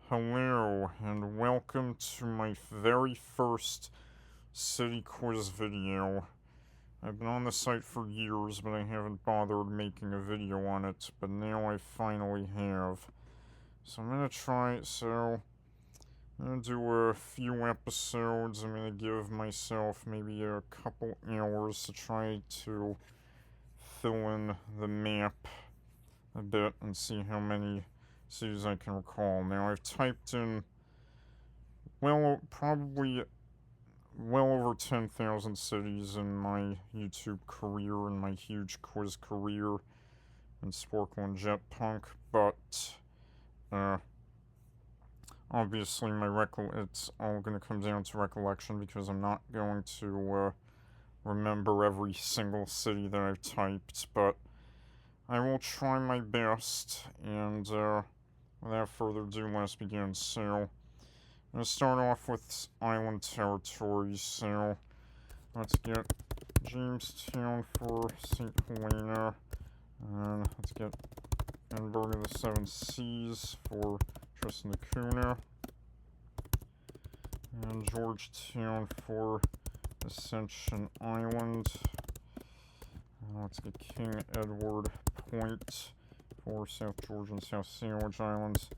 Hello, and welcome to my very first city quiz video. I've been on the site for years, but I haven't bothered making a video on it, but now I finally have. So I'm gonna try, I'm gonna do a few episodes. I'm gonna give myself maybe a couple hours to try to fill in the map a bit and see how many cities I can recall. Now I've typed in probably well over 10,000 cities in my YouTube career and my huge quiz career in Sporkle and Jetpunk, but uh, obviously it's all going to come down to recollection because I'm not going to remember every single city that I've typed, but I will try my best, and without further ado, let's begin. So, I'm going to start off with island territories, so let's get Jamestown for St. Helena, and let's get Edinburgh of the Seven Seas for Tristan da Cunha, and Georgetown for Ascension Island, and let's get King Edward Point for South Georgia and South Sandwich Islands,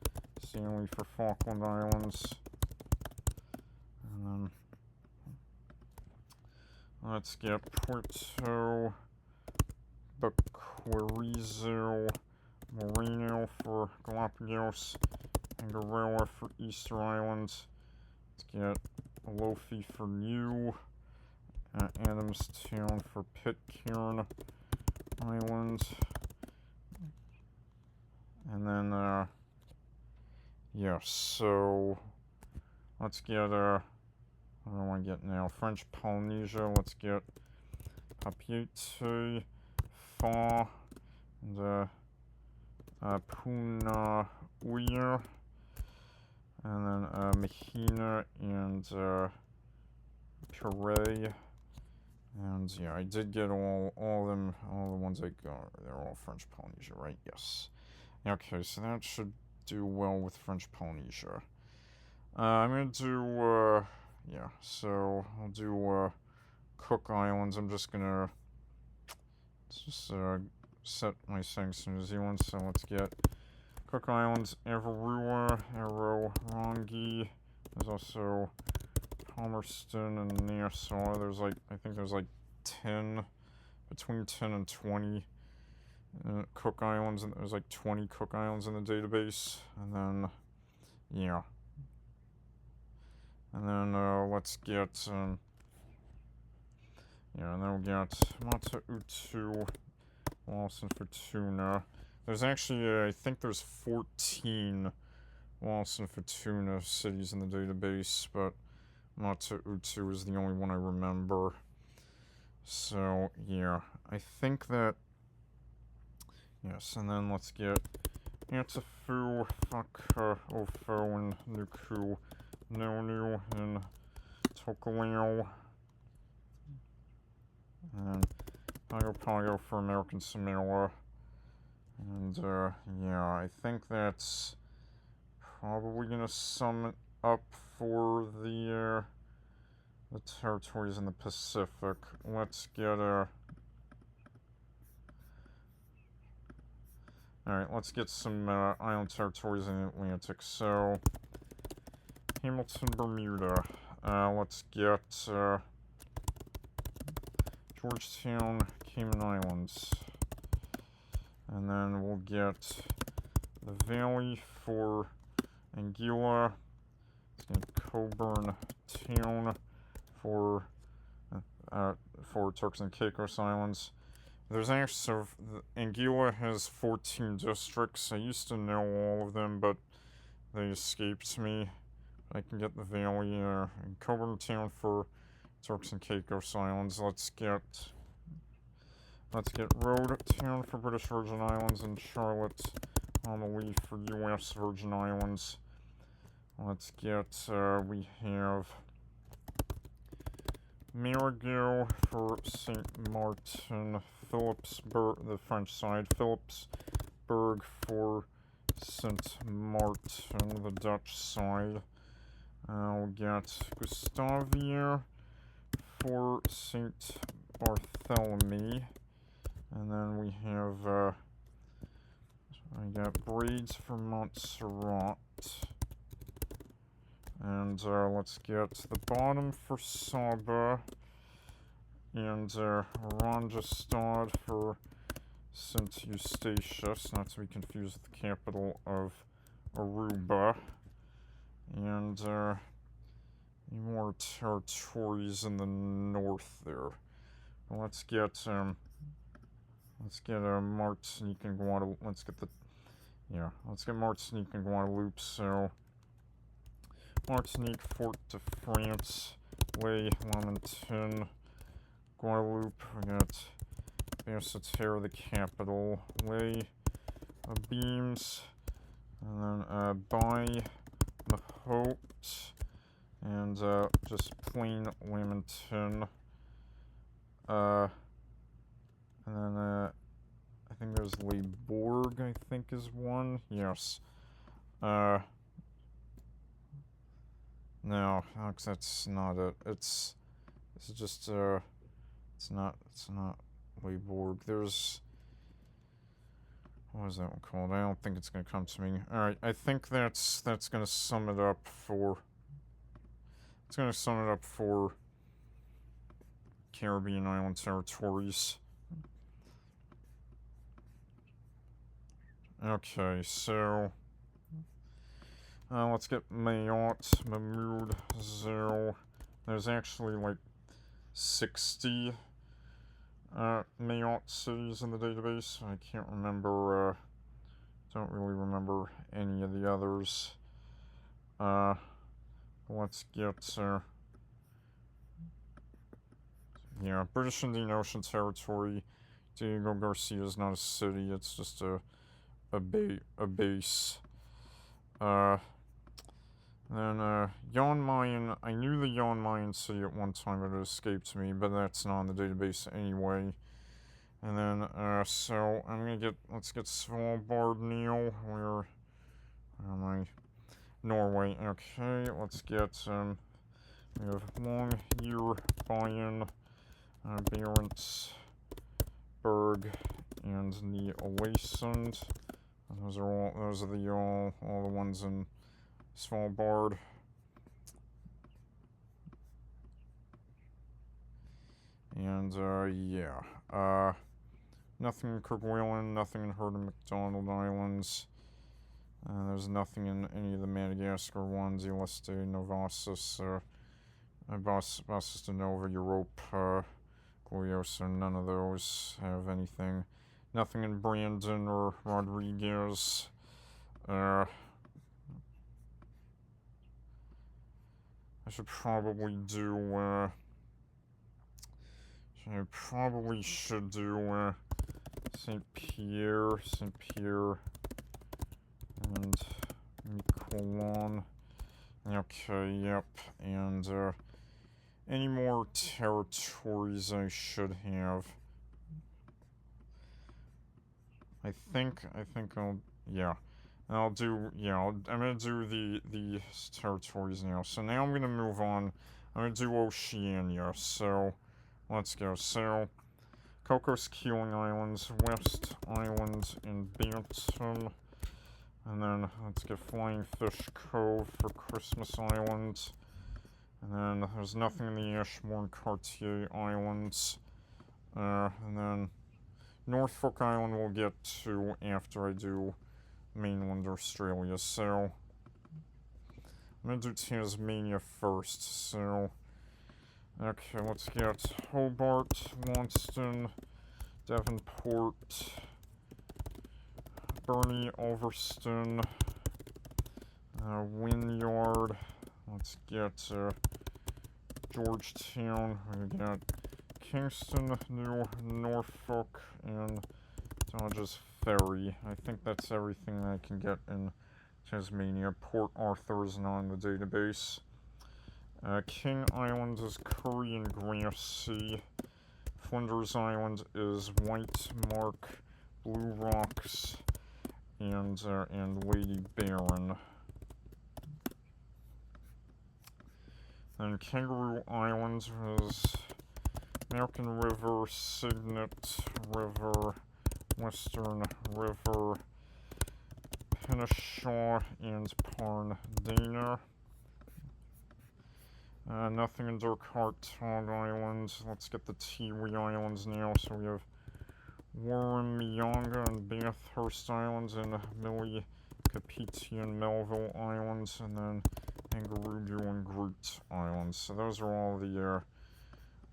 Stanley for Falkland Islands, and then let's get Puerto Baquerizo Moreno for Galapagos, and Guerrero for Easter Islands. Let's get Alofi for New, Adamstown for Pitcairn Island, and then, so let's get, what do I want to get now? French Polynesia, let's get Papeete, Fa, and, Puna Uya, and then, Mahina, and, Puree. And yeah, I did get all of them, all the ones I got. They're all French Polynesia, right? Yes. Okay, so that should do well with French Polynesia. I'm gonna do, so I'll do, Cook Islands. I'm just gonna set my settings to New Zealand. So let's get Cook Islands, Avarua, Aotearoa. There's also Palmerston and Nassau. I think there's 10, between 10 and 20 Cook Islands, and there's 20 Cook Islands in the database. And then, yeah. And then let's get, and then we'll get Mata Utu, Wallis and Futuna. There's actually, I think there's 14 Wallis and Futuna cities in the database, but Mata Utu is the only one I remember. So, yeah, I think that, yes, and then let's get Antifu, Faka, Ofo, and Nuku, Nonu, and Tokaleo, and Pago for American Samoa, and, I think that's probably gonna sum it up for the territories in the Pacific. Let's get alright, let's get some island territories in the Atlantic. So, Hamilton, Bermuda. Let's get Georgetown, Cayman Islands. And then we'll get the Valley for Anguilla. Let's get Coburn Town for Turks and Caicos Islands. There's actually, Anguilla has 14 districts. I used to know all of them, but they escaped me. I can get the Valley and Coburn Town for Turks and Caicos Islands. Let's get Rhode Town for British Virgin Islands, and Charlotte Amalie for U.S. Virgin Islands. Let's get, we have Marigot for St. Martin, Philipsburg, the French side, Philipsburg for St. Martin, the Dutch side. I'll get Gustavia for St. Bartholomew. And then we have, I got Braids for Montserrat. And let's get the bottom for Saba. And Rondestad for St. Eustatius, not to be confused with the capital of Aruba. And any more territories in the north there. Well, let's get Martinique and Guadeloupe. Let's get Martinique and Guadeloupe. So Martinique, Fort de France, Les Lamentin, Guadeloupe. We got Basseterre, the capital, Les Abimes, and then Baie Mahaut, and just plain Lamentin. And then I think there's Les Bourg, I think is one. Yes. No, that's not it. It's just it's not Les Bourg. There's, what is that one called? I don't think it's gonna come to me. All right, I think that's gonna sum it up for. It's gonna sum it up for Caribbean island territories. Okay, so let's get Mayotte, Mahmoud, Zero. There's actually like 60 Mayotte cities in the database. I can't remember, don't really remember any of the others. Let's get, yeah, British Indian Ocean Territory. Diego Garcia is not a city, it's just a base. Then, Yon Mayen, I knew the Yon Mayen city at one time, but it escaped me, but that's not on the database anyway. And then, so, I'm gonna get, let's get Svalbard, Neil, where am I? Norway, okay, let's get, we have Longyear, Bayern, Barentsburg, and the Oasund. Those are all the ones in Svalbard. And, yeah. Nothing in Kerguelen, nothing in Heard and McDonald Islands. There's nothing in any of the Madagascar ones, Eleste, Novasis, Basis de Nova, Europe, Gloriosa, none of those have anything. Nothing in Brandon or Rodriguez. I should probably do, St. Pierre, and Miquelon. Okay, yep, and, any more territories I should have. I think I'll, yeah. I'm gonna do the territories now. So now I'm gonna move on. I'm gonna do Oceania. So, let's go. So, Cocos Keeling Islands, West Island, and Bantam. And then let's get Flying Fish Cove for Christmas Island. And then there's nothing in the Ashmore Cartier Islands. And then Norfolk Island we'll get to after I do mainland Australia. So I'm gonna do Tasmania first. So okay, let's get Hobart, Launceston, Devonport, Burnie, Ulverston, Wynyard. Let's get Georgetown. We got Kingston, New Norfolk, and Dodges Ferry. I think that's everything I can get in Tasmania. Port Arthur is not in the database. King Island is Curry and Grassy. Flinders Island is White Mark, Blue Rocks, and Lady Baron. Then Kangaroo Island was American River, Signet River, Western River, Pinashaw, and Parndana. Nothing in Dark Heart, Tog Island. Let's get the Tiwi Islands now. So we have Warramyanga and Bathurst Islands, and Millie Kapiti and Melville Islands, and then Angarugu and Groot Islands. So those are all the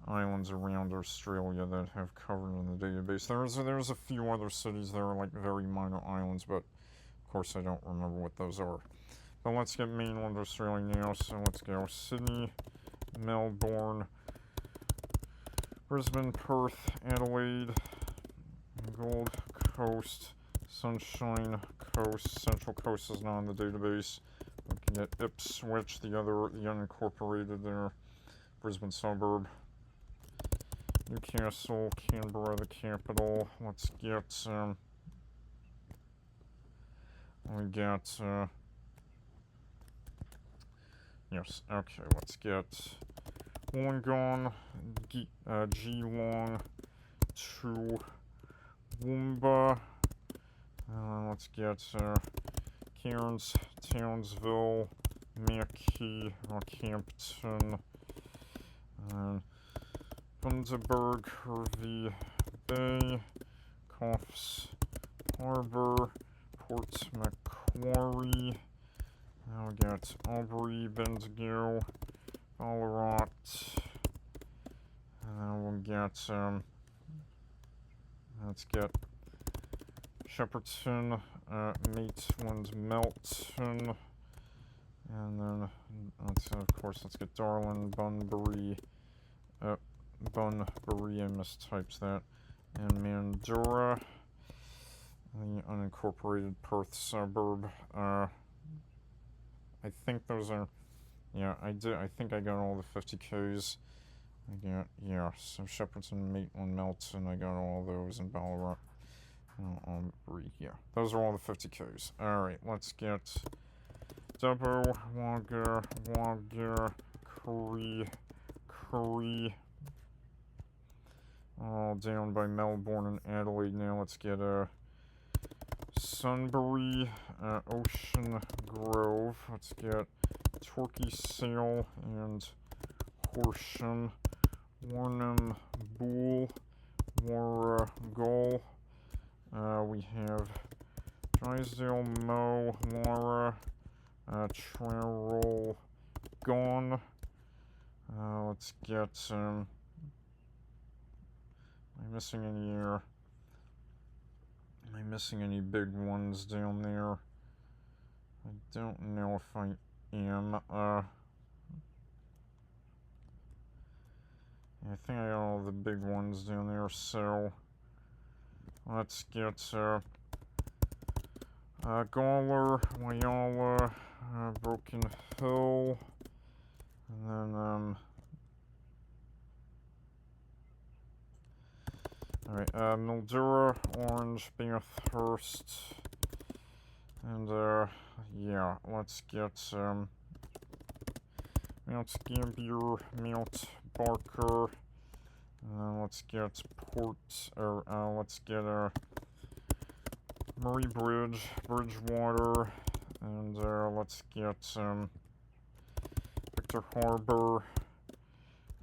islands around Australia that have covered in the database. There's a few other cities that are like very minor islands, but of course I don't remember what those are. But let's get mainland Australia now. So let's go Sydney, Melbourne, Brisbane, Perth, Adelaide, Gold Coast, Sunshine Coast. Central Coast is not on the database. We can get Ipswich, the unincorporated there, Brisbane suburb. Newcastle, Canberra, the capital. Let's get, we got, yes, okay, let's get Wollongong, Geelong, Toowoomba. Let's get Cairns, Townsville, Mackie, Rockhampton, Bundaberg, Hervey Bay, Coffs Harbour, Port Macquarie. Now we got Albury, Bendigo, Ballarat. And then we'll get, let's get Shepparton, Maitland, Melton. And then, let's get Darwin, Bunbury, I mistypes that, and Mandurah, the unincorporated Perth suburb. I think those are, yeah, I think I got all the 50Ks. I got, yeah, so Shepparton, Maitland, Melton, I got all those in Ballarat. Yeah, those are all the 50Ks. Alright, let's get Dubbo, Wagga, Curry, all down by Melbourne and Adelaide now. Let's get Sunbury, Ocean Grove. Let's get Torquay Sale and Horsham, Warrnambool, Warragul. We have Drysdale, Moe, Lara, Trarrell, Gone. Let's get, am I missing any here? Am I missing any big ones down there? I don't know if I am. I think I got all the big ones down there, so let's get Gawler, Whyalla, Broken Hill, and then alright, Mildura, Orange, Bathurst, and yeah, let's get Mount Gambier, Mount Barker, and then let's get let's get Murray Bridge, Bridgewater, and let's get Victor Harbor.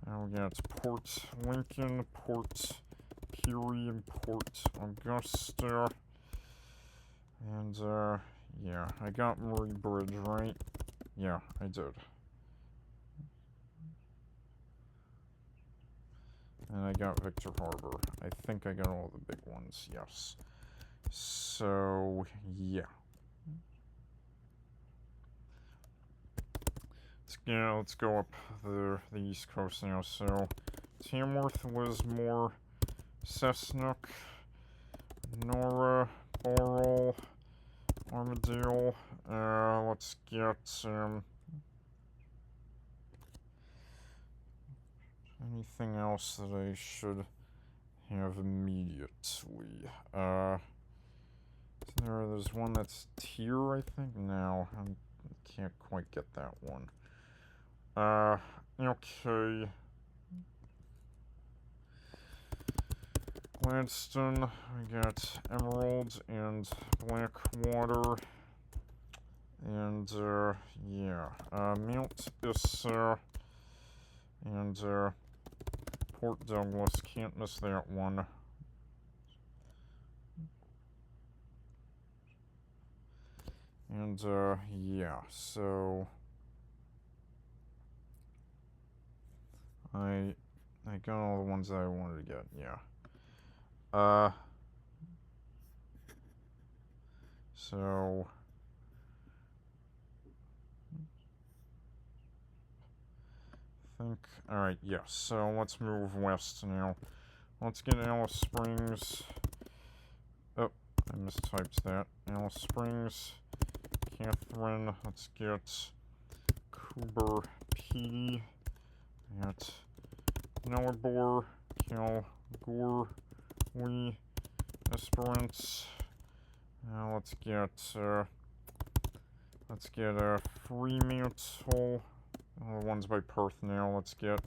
Now we got Port Lincoln, Port Pirie, and Port Augusta. And yeah, I got Murray Bridge, right? Yeah, I did. And I got Victor Harbor. I think I got all the big ones, yes. So, yeah. Let's go up the East Coast now. So, Tamworth, Lismore, Cessnock, Nora, Boral, Armadale. Let's get anything else that I should have immediately. There's one that's tier, I think. No, I can't quite get that one. Okay. Gladstone, we got Emerald and Blackwater. And, yeah. Mount Issa and, Port Douglas. Can't miss that one. And, yeah, so I got all the ones that I wanted to get, yeah. So I think, alright, yeah, so let's move west now. Let's get Alice Springs. Oh, I mistyped that. Alice Springs, Catherine, let's get Cooper P. Got Nullarbor, Calgary, Esperance. Now let's get Fremantle. The one's by Perth now. Let's get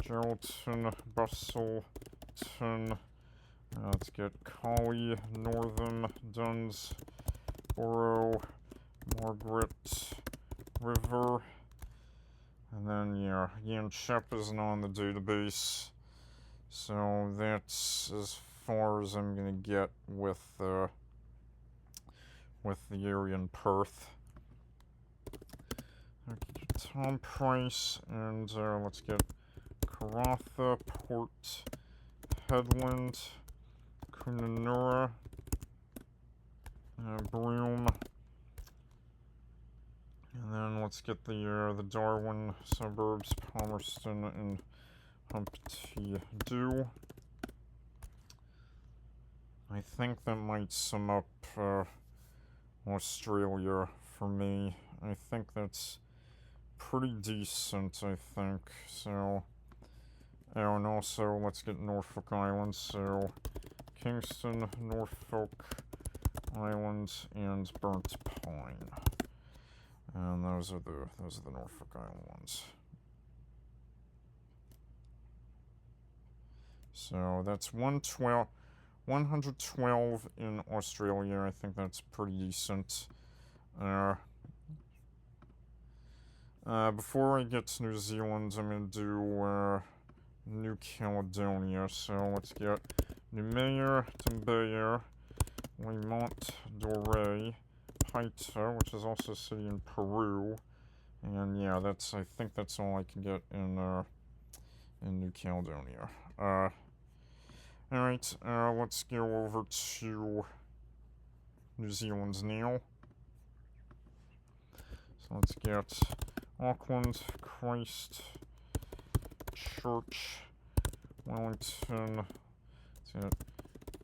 Geraldton, Bustleton. Let's get Collie, Northam, Dunsborough, Margaret River. And then, yeah, Yanchep isn't on the database. So that's as far as I'm gonna get with the area in Perth. Okay, Tom Price, and let's get Karratha, Port Hedland, Kununurra, Broome, and then let's get the Darwin suburbs, Palmerston and Humpty Doo. I think that might sum up Australia for me. I think that's pretty decent, I think. So, oh, and also let's get Norfolk Island. So, Kingston, Norfolk Island, and Burnt Pine. And those are the Norfolk Island ones. So that's 112 in Australia. I think that's pretty decent. Before I get to New Zealand, I'm going to do New Caledonia. So let's get Noumea, Tembeya, Limont Dore, Paita, which is also a city in Peru. And yeah, I think that's all I can get in New Caledonia. Alright, let's go over to New Zealand now. So let's get Auckland, Christchurch, Wellington, let's get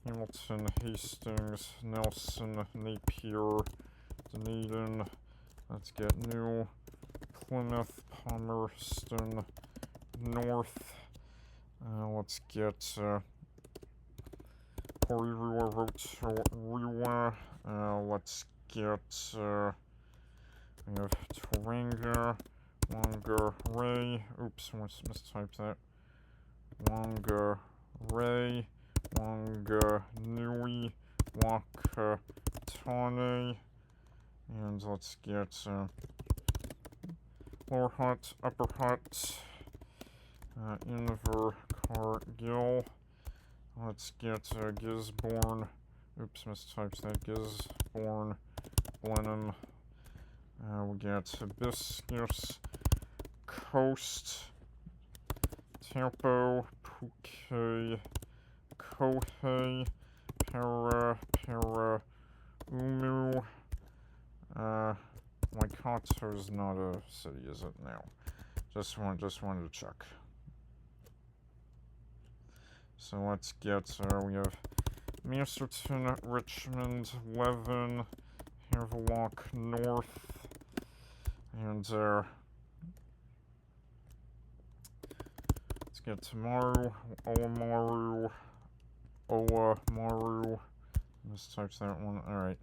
Hamilton, Hastings, Nelson, Napier, Dunedin, let's get New Plymouth, Palmerston North, let's get Porirua, Rotorua, let's get we have Tauranga, Whangarei, oops, I mistyped that, Whangarei, Wanganui, Wakatane, and let's get Lower Hutt, Upper Hutt, Invercargill, let's get Gisborne, oops, mistyped that, Gisborne, Blenheim, we got Hibiscus Coast, Taupo, Phuket, Kohei, Paraumu, Waikato's not a city, is it now? Just wanted to check. So let's get, we have Masterton, Richmond, Leven, Havelock North, and let's get Tamaru, Oamaru, Mistypes that one. Alright.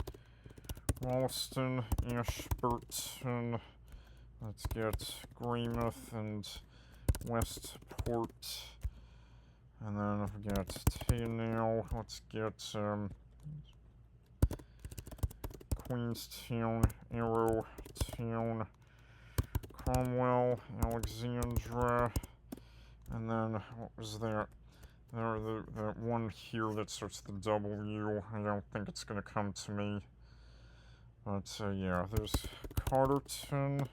Ralston, Ashburton. Let's get Greymouth and Westport. And then we got Taynell. Let's get Queenstown, Arrowtown, Cromwell, Alexandra, and then what was that? That one here that starts with the W. I don't think it's gonna come to me. But yeah, there's Carterton.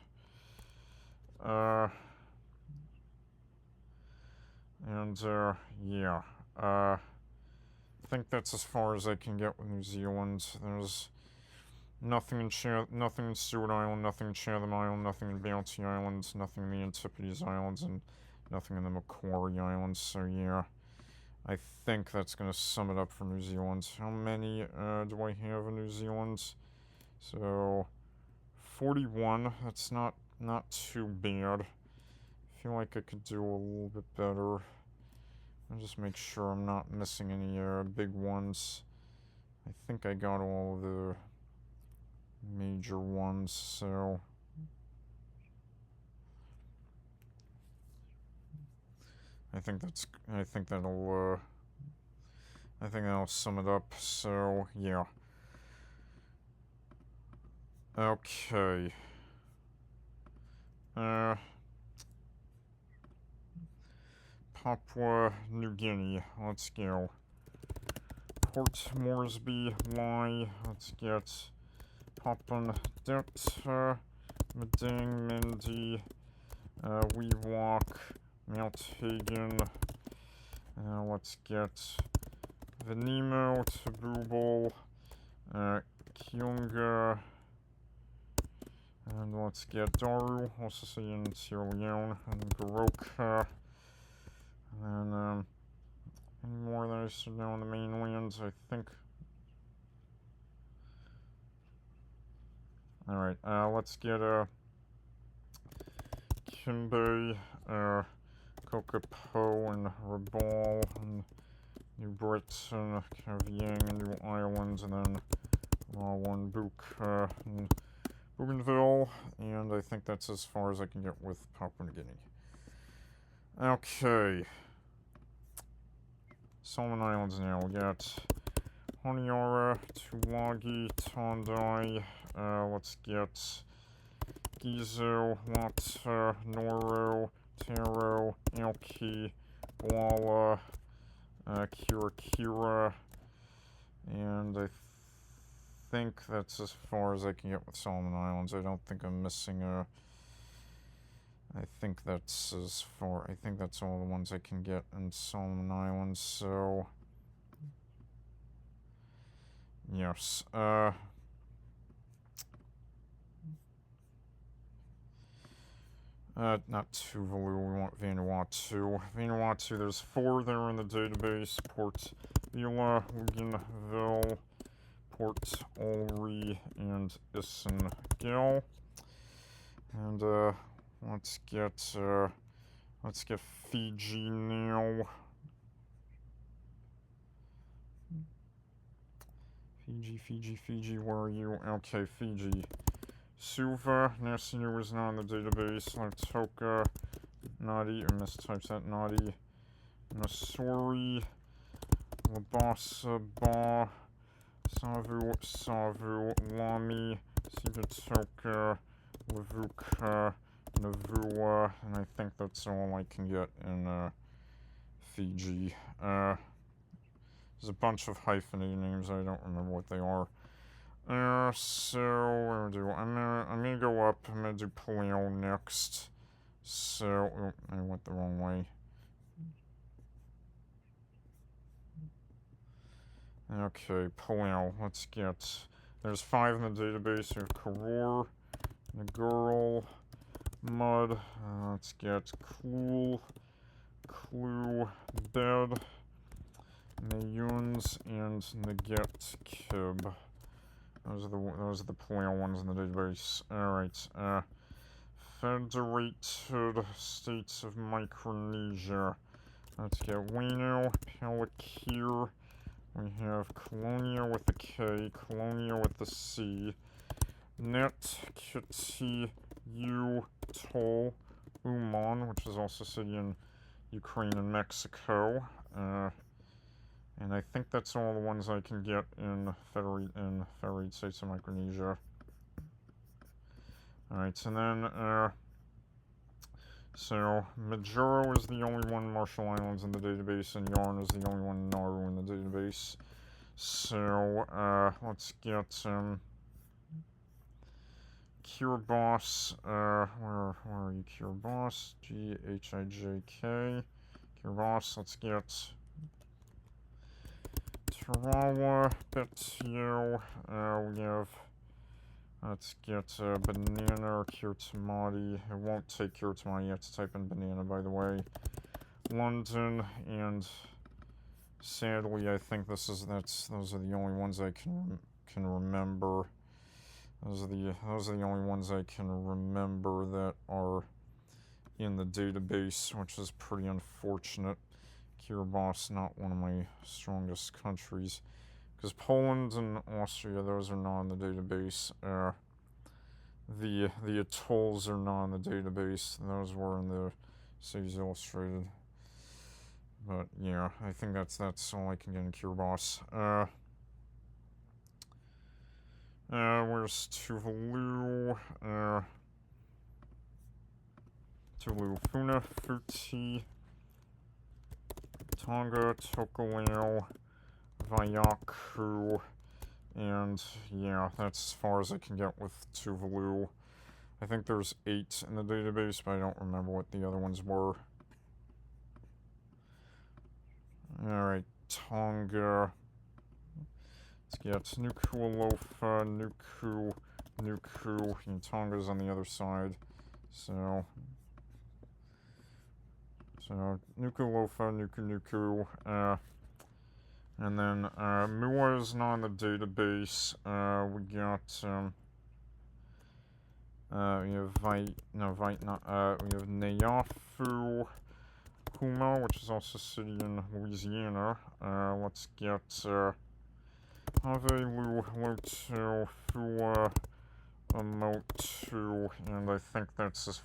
Yeah. I think that's as far as I can get with New Zealand. There's nothing in Stewart Island, nothing in Chatham Island, nothing in Bounty Islands, nothing in the Antipodes Islands, and nothing in the Macquarie Islands. So yeah, I think that's gonna sum it up for New Zealand. How many do I have in New Zealand? So 41. That's not too bad. I feel like I could do a little bit better. I'll just make sure I'm not missing any big ones. I think I got all of the major ones, so I think that'll sum it up. So yeah. Okay. Papua New Guinea. Let's go. Port Moresby, Y. Let's get Papuan Delta, Madang, Mindy, Wewak, Mount Hagen. Let's get Venimo, Tabubal, Kiunga, and let's get Daru, also see in Sierra Leone, and Goroka. And then any more that I should know on the mainlands, I think. Alright, let's get Kimbe, Kokopo, and Rabaul, and New Britain, Kavieng, and New Ireland, and then Rawan, Book, and Bougainville, and I think that's as far as I can get with Papua New Guinea. Okay. Solomon Islands now. We got Honiara, Tulagi, Tondai. Let's get Gizo, Wata, Noro, Taro, Elki, Wala, Kira, and I think that's as far as I can get with Solomon Islands. I don't think I'm missing I think that's all the ones I can get in Solomon Islands, so yes. Not Tuvalu, we want Vanuatu. Vanuatu, there's 4 there in the database. Port Vila, Bougainville, Port Olry, and Isengel. And, let's get Fiji now. Fiji, where are you? Okay, Fiji. Suva, Nasinu is not in the database. Lautoka, Nadi, I mistyped that, Nadi. Masori, Labasa, Ba, Savu, Lami, Sibitoka, Lavuka, Navua, and I think that's all I can get in Fiji. There's a bunch of hyphenated names, I don't remember what they are. So what do I'm gonna go up. I'm gonna do Paleo next. So I went the wrong way. Okay, Paleo. Let's get. There's 5 in the database. We have Karor, Nagurl, Mud. Let's get Cool, Clue, Bed, Mayuns, and Naget Kib. Those are the Paleo ones in the database. Alright, Federated States of Micronesia. Let's get Wayno, Palikir, We have Colonia with a K, Colonia with a C, Net, Kity, Tol, Uman, which is also a city in Ukraine and Mexico. And I think that's all the ones I can get in Federated States of Micronesia. Alright, and then, so Majuro is the only one Marshall Islands in the database, and Yarn is the only one Nauru in the database. So, let's get, Kiribati, where are you, Kiribati? G-H-I-J-K. Kiribati, let's get Tarawa, Betio, we have, let's get, Banana or Kirtimati. It won't take Kirtimati, you have to type in banana, by the way. London, and sadly, I think those are the only ones I can remember. Those are the only ones I can remember that are in the database, which is pretty unfortunate. Kiribati, not one of my strongest countries, because Poland and Austria, those are not in the database. The atolls are not in the database. Those were in the Cities Illustrated. But yeah, I think that's all I can get in Kiribati. Where's Tuvalu? Tuvalu, Funafuti, Tonga, Tokelau, Vaiaku, and yeah, that's as far as I can get with Tuvalu. I think there's 8 in the database, but I don't remember what the other ones were. Alright, Tonga. Let's get Nuku'alofa, Nuku, and Tonga's on the other side. So Nuku'alofa, Nuku, and then Mua is not in the database. We got we have Neafu, Huma, which is also a city in Louisiana. Let's get Havelu, Lotu, Fua, Amotu, and I think that's as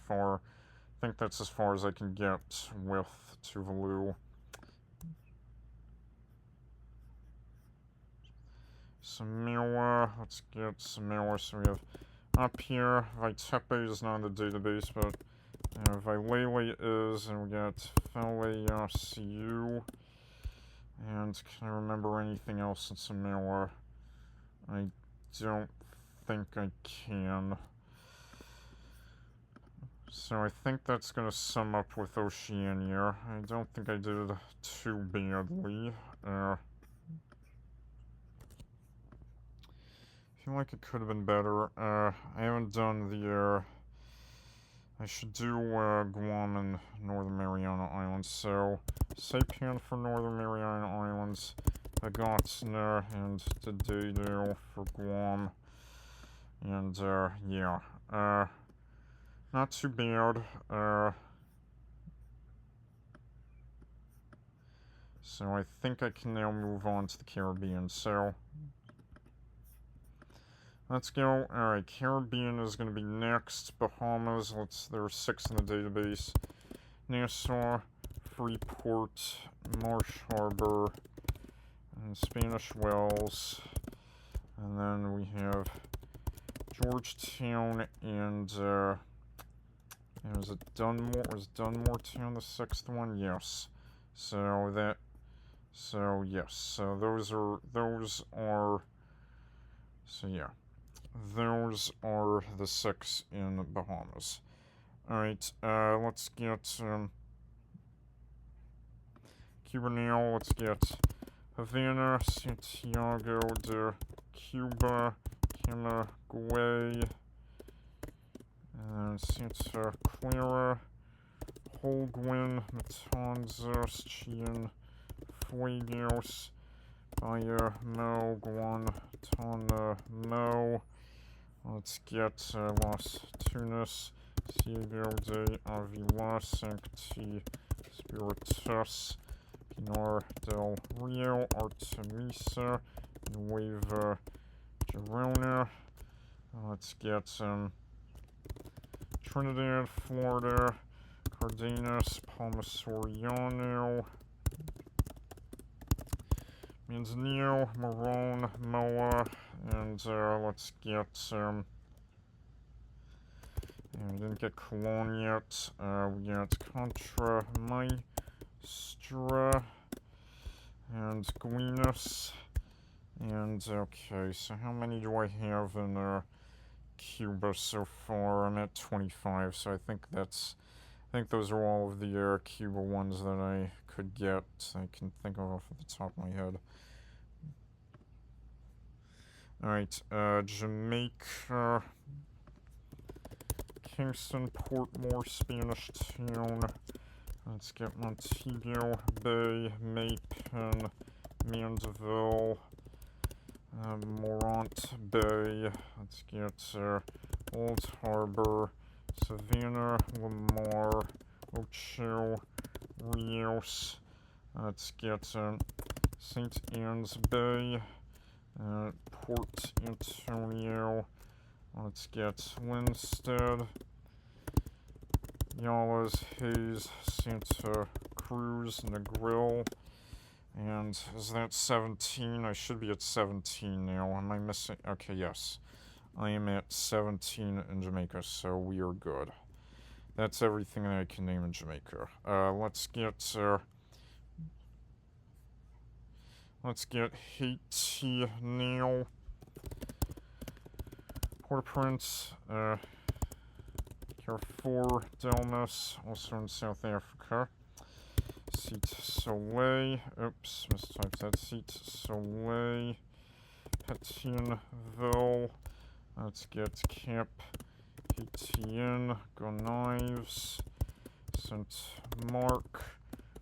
far as I can get with Tuvalu. Samoa, let's get Samoa. So we have up here, Vaitepe is not in the database, but Vailele is, and we got Faleasiu. And can I remember anything else in Samoa? I don't think I can. So I think that's going to sum up with Oceania. I don't think I did too badly. I feel like it could have been better. I haven't done the, I should do Guam and Northern Mariana Islands. So, Saipan for Northern Mariana Islands, Agatsna and Dededo for Guam. And, yeah. Not too bad. So I think I can now move on to the Caribbean. So let's go. Alright, Caribbean is going to be next. Bahamas, there are 6 in the database. Nassau, Freeport, Marsh Harbor, and Spanish Wells. And then we have Georgetown and, was it Dunmore? Was Dunmoretown the 6th one? Yes. So yes. So those are, so yeah. Those are the 6 in Bahamas. Alright, let's get, Cuba now. Let's get Havana, Santiago de Cuba, Camagüey, Santa Clara, Holguin, Matanzas, Cienfuegos, Bayamo, Guantanamo. Let's get Las Tunas, Ciego de Avila, Sancti Spiritus, Pinar del Rio, Artemisa, Nueva Gerona. Let's get Trinidad, Florida, Cardenas, Palma Soriano, Manzanillo, Marone, Moa, and let's get and we didn't get Cologne yet. We got Contra Maestra and Guinness. And okay, so how many do I have in Cuba so far? I'm at 25, so I think those are all of the Cuba ones that I could get. I can think of off the top of my head. Alright, Jamaica, Kingston, Portmore, Spanish Town. Let's get Montego Bay, Maypen, Mandeville, Morant Bay. Let's get Old Harbor, Savannah, Lamar, Ocho Rios. Let's get St. Anne's Bay, Port Antonio. Let's get Linstead, Yalas, Hayes, Santa Cruz, Negril. And is that 17? I should be at 17 now. Am I missing? Okay, yes. I am at 17 in Jamaica, so we are good. That's everything that I can name in Jamaica. Let's get Haiti now. Port-au-Prince, Carrefour, Delmas, also in South Africa. Seat Soleil, oops, mistyped that. Seat Soleil, Petionville. Let's get Cap Etienne, Gonaives, St. Mark,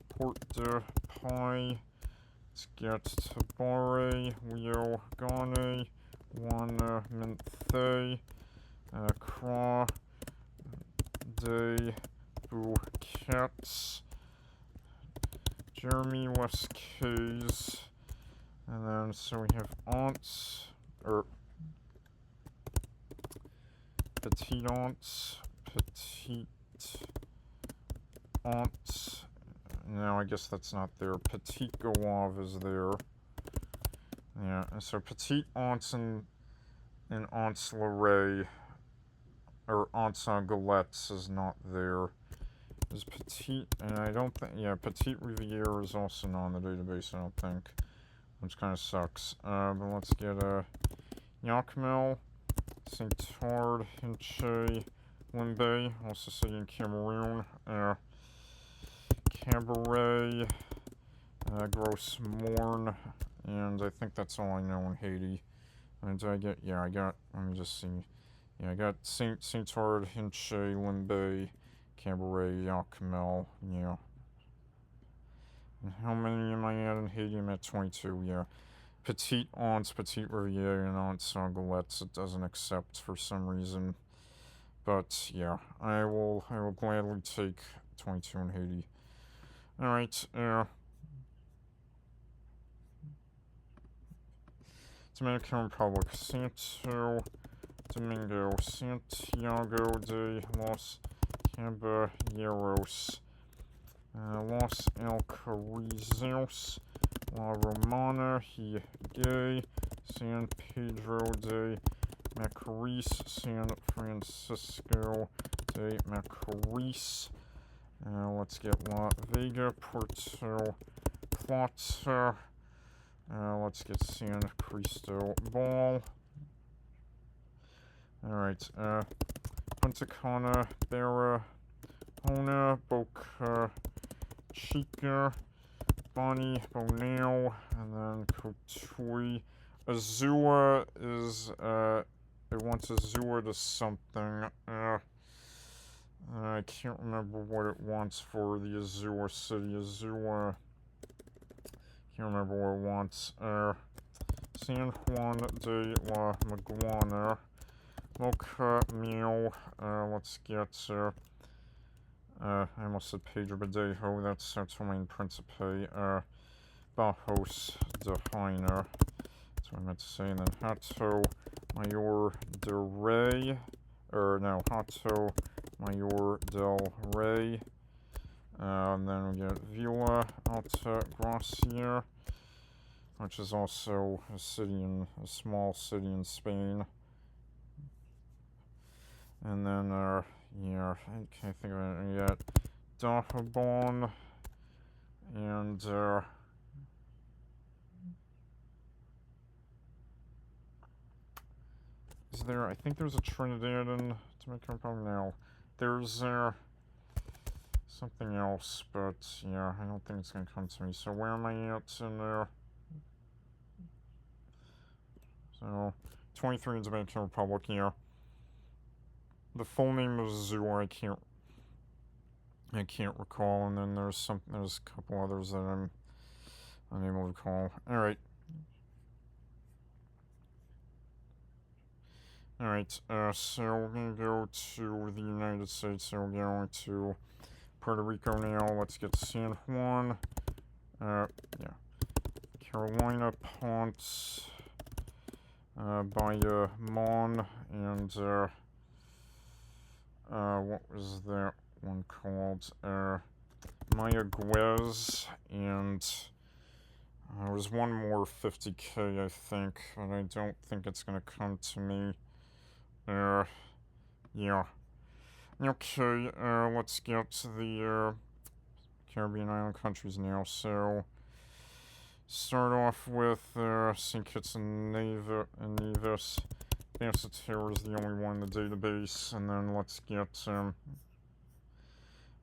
Port de Paix. Let's get Tabare, Leo Gane, Juan Minthe, Croix de Bouquets, Jeremy West Cays, and then so we have Aunts, or Petite Aunts, Petite Aunts. No, I guess that's not there. Petite Gauave is there. Yeah, and so Petite Aunts and Aunts Lorraine, or Aunts Galettes is not there. Is Petite, and I don't think, yeah, Petite Riviere is also not on the database, I don't think, which kind of sucks. But let's get Yakmel, St. Tard, Hinche, Limbe, also city in Cameroon, Cabaret, Gross Morn, and I think that's all I know in Haiti. And did I get, yeah, I got, let me just see. Yeah, I got St. Tard, Hinche, Limbe, Cabaret, Yakmel, yeah. And how many am I at in Haiti? I'm at 22, yeah. Petite Aunts, Petite Riviere, and Aunts Galettes it doesn't accept for some reason. But yeah, I will gladly take 22 in Haiti. Alright, Dominican Republic, Santo Domingo, Santiago de los Caballeros, Los Alcarrizos, La Romana, Higaye, San Pedro de Macorís, San Francisco de Macorís. Let's get La Vega, Puerto Plata. Let's get San Cristobal. Alright, Punta Cana, Barahona, Boca Chica, Bonnie, Bonao, and then Cotuí. Azua is, it wants Azua to something. I can't remember what it wants for the Azua city. Azua, can't remember what it wants. San Juan de la Maguana, Mocha Meal. Let's get I almost said Pedro Badejo, that's Tommaso Principe, Bajos de Heiner, that's what I meant to say, and then Hato Mayor del Rey, Hato Mayor del Rey, and then we get Villa Alta Gracia, which is also a small city in Spain. And then, yeah, I can't think of it yet. Dajabon, and, is there, I think there's a Trinidad in Dominican Republic now. There's, something else, but, yeah, I don't think it's gonna come to me. So where am I at in there? So, 23 in Dominican Republic, yeah. The full name is Azul, I can't recall, and then there's a couple others that I'm unable to recall. Alright, so we're gonna go to the United States, so we're going to Puerto Rico now. Let's get San Juan, Carolina, Ponce, Bayamon, and, what was that one called? Mayagüez, and there was one more 50K, I think, but I don't think it's gonna come to me. Yeah. Okay, let's get to the Caribbean island countries now. So, start off with St. Kitts and Nevis. Basseterre is the only one in the database, and then let's get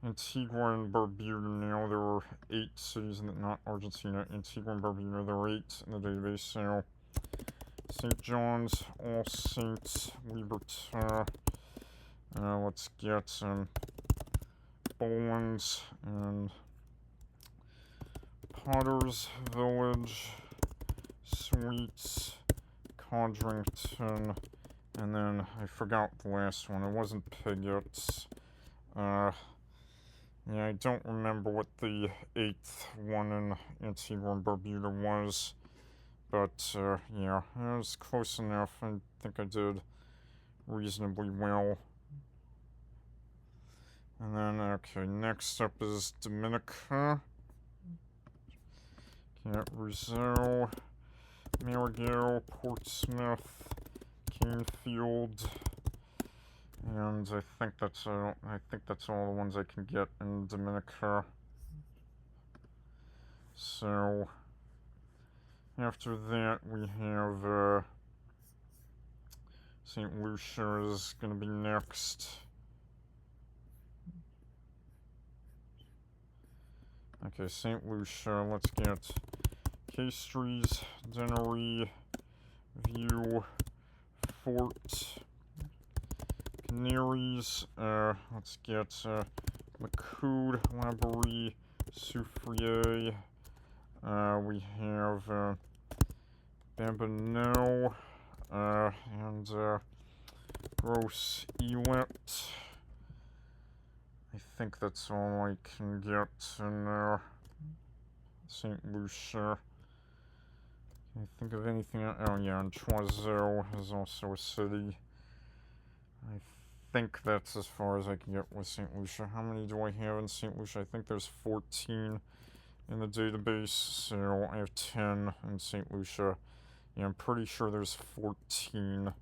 Antigua and Barbuda now. There were 8 cities, not Argentina. Antigua and Barbuda, there were 8 in the database. So, St. John's, All Saints, Liberté. Let's get Boland and Potter's Village, Sweets, Codrington, and then I forgot the last one. It wasn't Pigot's. Yeah, I don't remember what the 8th one in Antigua and Barbuda was, but yeah, it was close enough. I think I did reasonably well. And then, okay, next up is Dominica. Got Roseau, Marigot, Portsmouth, Canefield, and I think that's all the ones I can get in Dominica. So after that we have St. Lucia is gonna be next. Okay, St. Lucia, let's get Castries, Dennery, View, Fort, Canaries, let's get Macoud, Laborie, Soufriere, we have Bambino, and Grosse Îlet. I think that's all I can get in St. Lucia. Can I think of anything else? Oh yeah, and Choiseul is also a city. I think that's as far as I can get with St. Lucia. How many do I have in St. Lucia? I think there's 14 in the database, so I have 10 in St. Lucia. Yeah, I'm pretty sure there's 14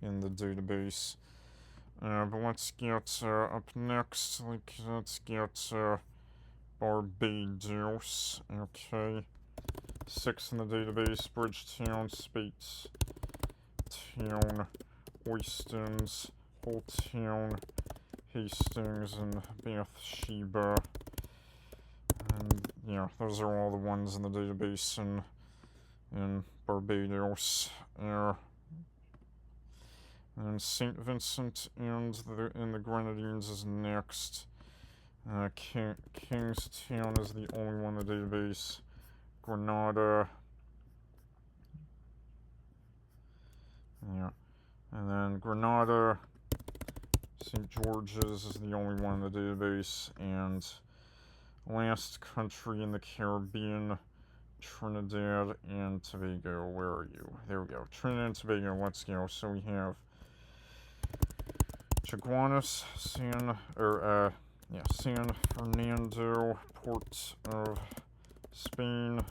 in the database. But let's get up next. Let's get Barbados. Okay, 6 in the database: Bridgetown, Spates Town, Oistins, Whole Town, Hastings, and Bathsheba. And yeah, those are all the ones in the database in Barbados. And St. Vincent and the Grenadines is next. Kingstown is the only one in the database. Grenada. Yeah. And then Grenada, St. George's is the only one in the database, and last country in the Caribbean, Trinidad and Tobago. Where are you? There we go. Trinidad and Tobago, let's go. So we have Chaguanas, San Fernando, Port of Spain,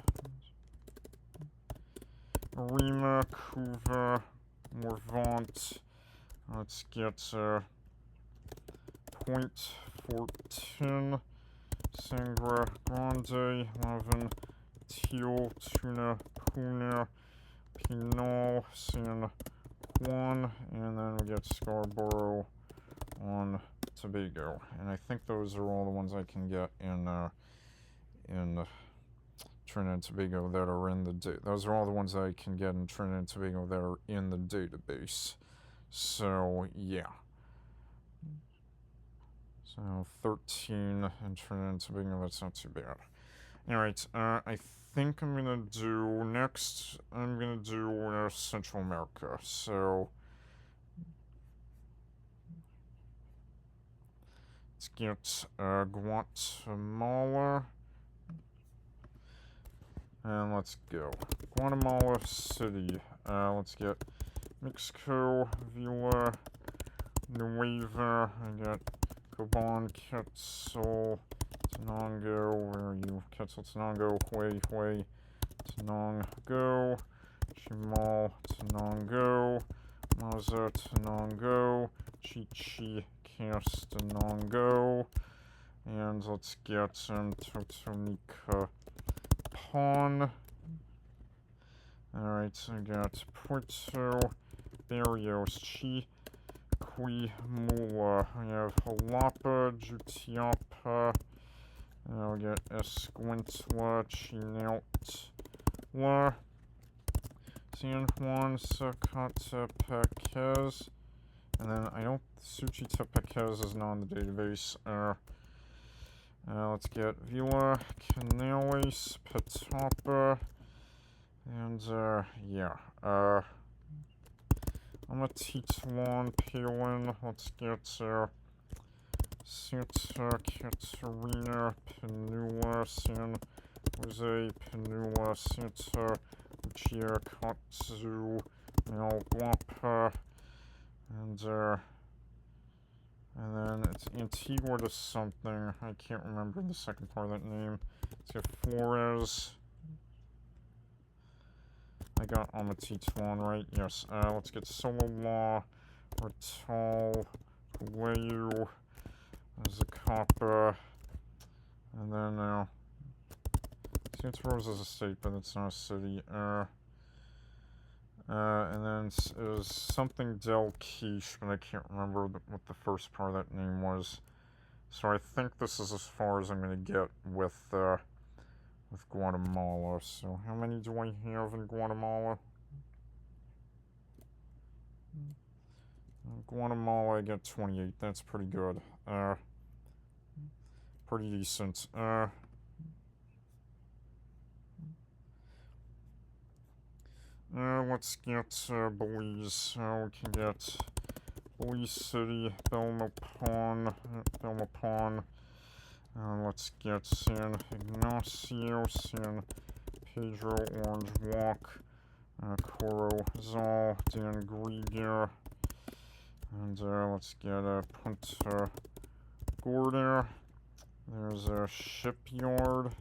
Arima, Cuva, Morvant. Let's get Point Fortin, Sangra Grande, 11, Teal, Tuna, Puna, Pinal, San Juan, and then we get Scarborough on Tobago. And I think those are all the ones I can get in Trinidad and Tobago that are in the those are all the ones I can get in Trinidad and Tobago that are in the database. So yeah. So 13 in Trinidad and Tobago, that's not too bad. Alright, I think I'm gonna do next. I'm gonna do Central America. So let's get Guatemala. And let's go. Guatemala City. Let's get Mexico, Villa Nueva. I got Gabon, Quetzal, Tenango. Where are you? Quetzal, Tenango, Hue, Tenango, Chimal, Tenango, Maza, Tenango, Chichi, Castanango, and let's get Totonica Pawn. Alright, so I got Puerto Barrios, Chiquimula. We have Jalapa, Jutiapa. And we got Escuintla, Chinautla, San Juan, Zacatepec. And then I don't. Suchitepeques is not in the database. Let's get Villa Canales, Petapa, and yeah. Amatitlán, Palin. Let's get Santa Catarina, Pinula, San Jose, Pinula, Santa Lucia, Katsu, Malguapa, and then it's Antigua to something. I can't remember the second part of that name. Let's get Flores. I got Amatitlán right. Yes. Let's get Sololá, Ratal, Hueyu, Zacapa, and then Santa Rosa is a state, but it's not a city. And then it was something Del Quiche, but I can't remember what the first part of that name was. So I think this is as far as I'm going to get with Guatemala. So how many do I have in Guatemala? Guatemala, I got 28. That's pretty good. Pretty decent. Let's get Belize. We can get Belize City, Belmopan. Let's get San Ignacio, San Pedro, Orange Walk, Corozal, Dan Grieger, and let's get Punta Gorda. There's a shipyard.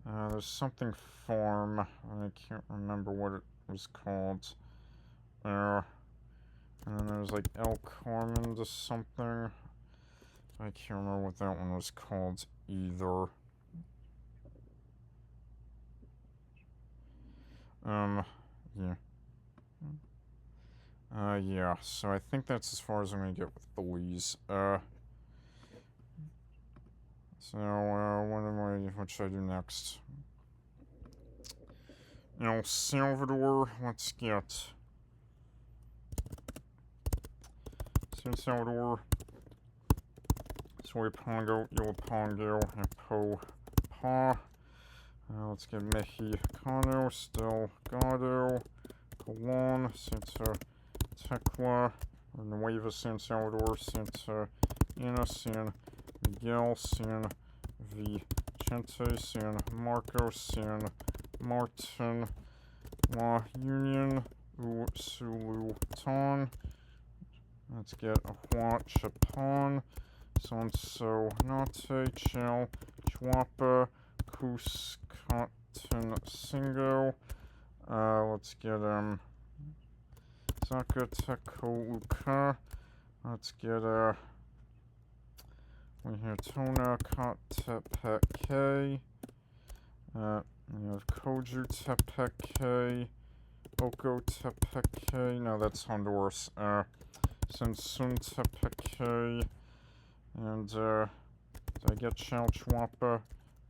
There's something farm. I can't remember what it was called. And then there's like El Carmen to something. I can't remember what that one was called either. Yeah. Yeah, so I think that's as far as I'm gonna get with Belize. So, what should I do next? El Salvador, let's get San Salvador, Soyapango, Ilopango, and Po-Pa. Let's get Mexicano, Delgado, Colon, Santa Tecla, Nueva San Salvador, Santa Ana, San Miguel, San Vicente, San Marcos, San Martin, La Union, Usulután. Let's get Huachapán, Sonsonate, Chalchuapa, Cuscatancingo. Let's get Zacatecoluca. Let's get we have Tonacatepec. We have Cojutepeque, Ocotepeque. No, that's Honduras. Sensuntepeque. And did I get Chalchuapa?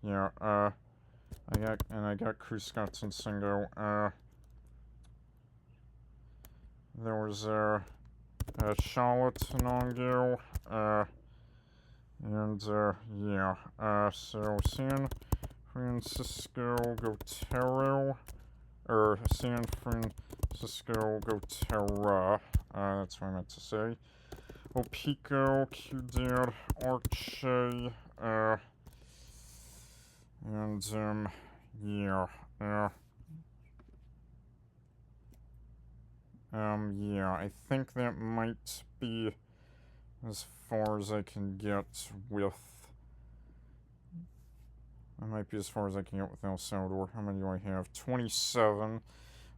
Yeah. I got Cuscatancingo. There was Chalatenango. And yeah. So San Francisco Gotero, or San Francisco Gotera. That's what I meant to say. Opico, Ciudad Arche, and yeah. Yeah, I think that might be as far as I can get with. That might be as far as I can get with El Salvador. How many do I have? 27.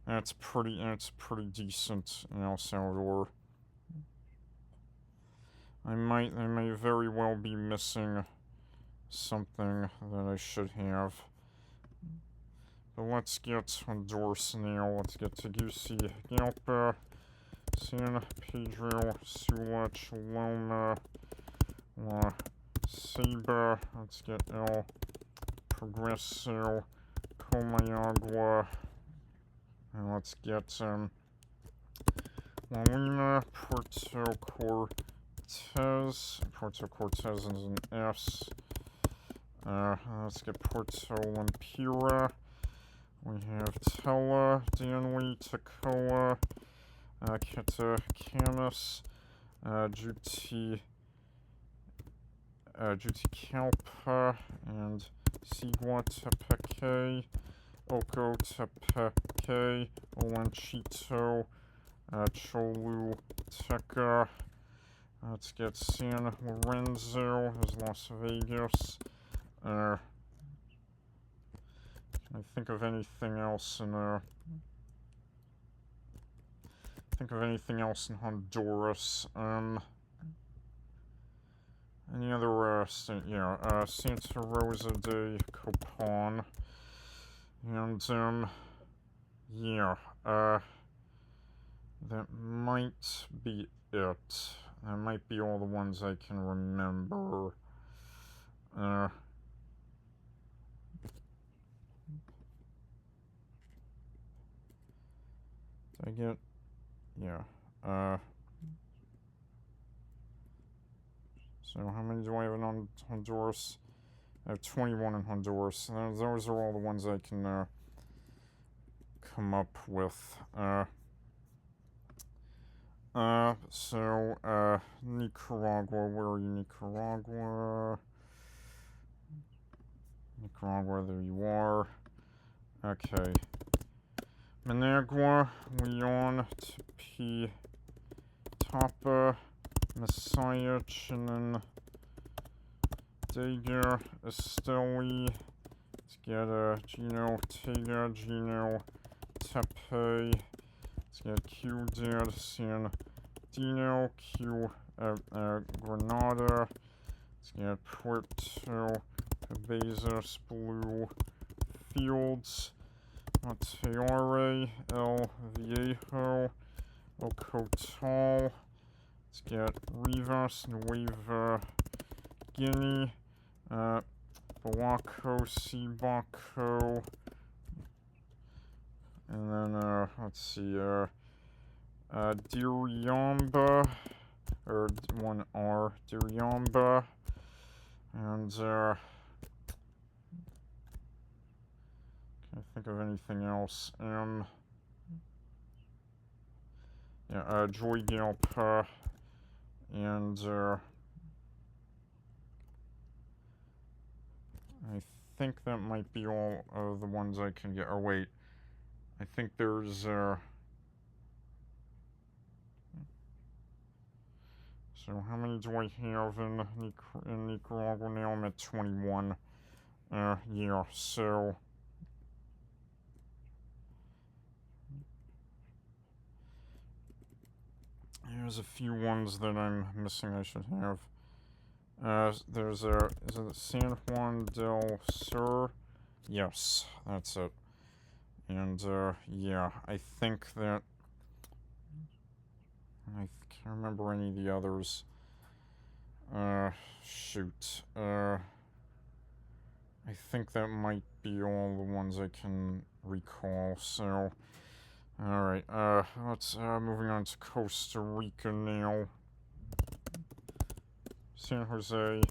That's pretty decent in El Salvador. I may very well be missing something that I should have. But let's get Honduras now. Let's get Tegucigalpa, San Pedro Sula, Choloma, La Ceiba. Let's get El Progreso, Comayagua, and let's get La Lima, Puerto Cortez. Puerto Cortez is an S. Let's get Puerto Lempira. We have Tela, Danley, Toccoa, Catacamas, Juticalpa, and Siguatepeque, Ocotepeque, Olanchito, Choluteca. Let's get San Lorenzo, as Las Vegas. Can I think of anything else in Honduras? Any other Santa Rosa de Copan, and yeah, that might be it. That might be all the ones I can remember. Did I get? Yeah. So how many do I have in Honduras? I have 21 in Honduras. Those are all the ones I can come up with. So Nicaragua. Where are you, Nicaragua? Nicaragua, there you are. Okay. Managua, Leon, Tepe, Tapa, Messiah, Chinin, Dega, Esteli. Let's get Gino, Tega, Gino, Tepe. Let's get Q Dad, San Dino, Q Granada. Let's get Puerto Cabezas, Blue Fields, Monteore, El Viejo, Ocotal. Let's get Rivas, Nueva Guinea, Balaco, Cibaco, and then, let's see, Diriamba, or one R, Diriamba, and, can I think of anything else? Yeah, Joy Galpa, and I think that might be all of the ones I can get. Oh, wait. I think there's, so how many do I have in Nicaragua now? I'm at 21. Yeah, so there's a few ones that I'm missing I should have. There's is it San Juan del Sur? Yes, that's it. And, yeah, I think that, I can't remember any of the others. Shoot. I think that might be all the ones I can recall, so... Alright, let's, moving on to Costa Rica now. San Jose,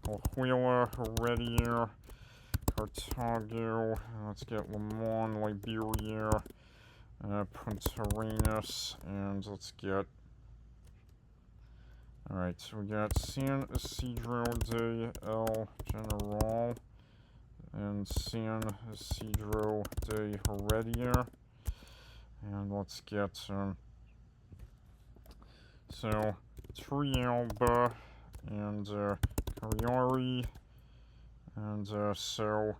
Alajuela, Heredia, Cartago, let's get Limon, Liberia, Punta Arenas, and let's get... Alright, so we got San Isidro de El General, and San Isidro de Heredia. And let's get so Trialba and Cagliari, and so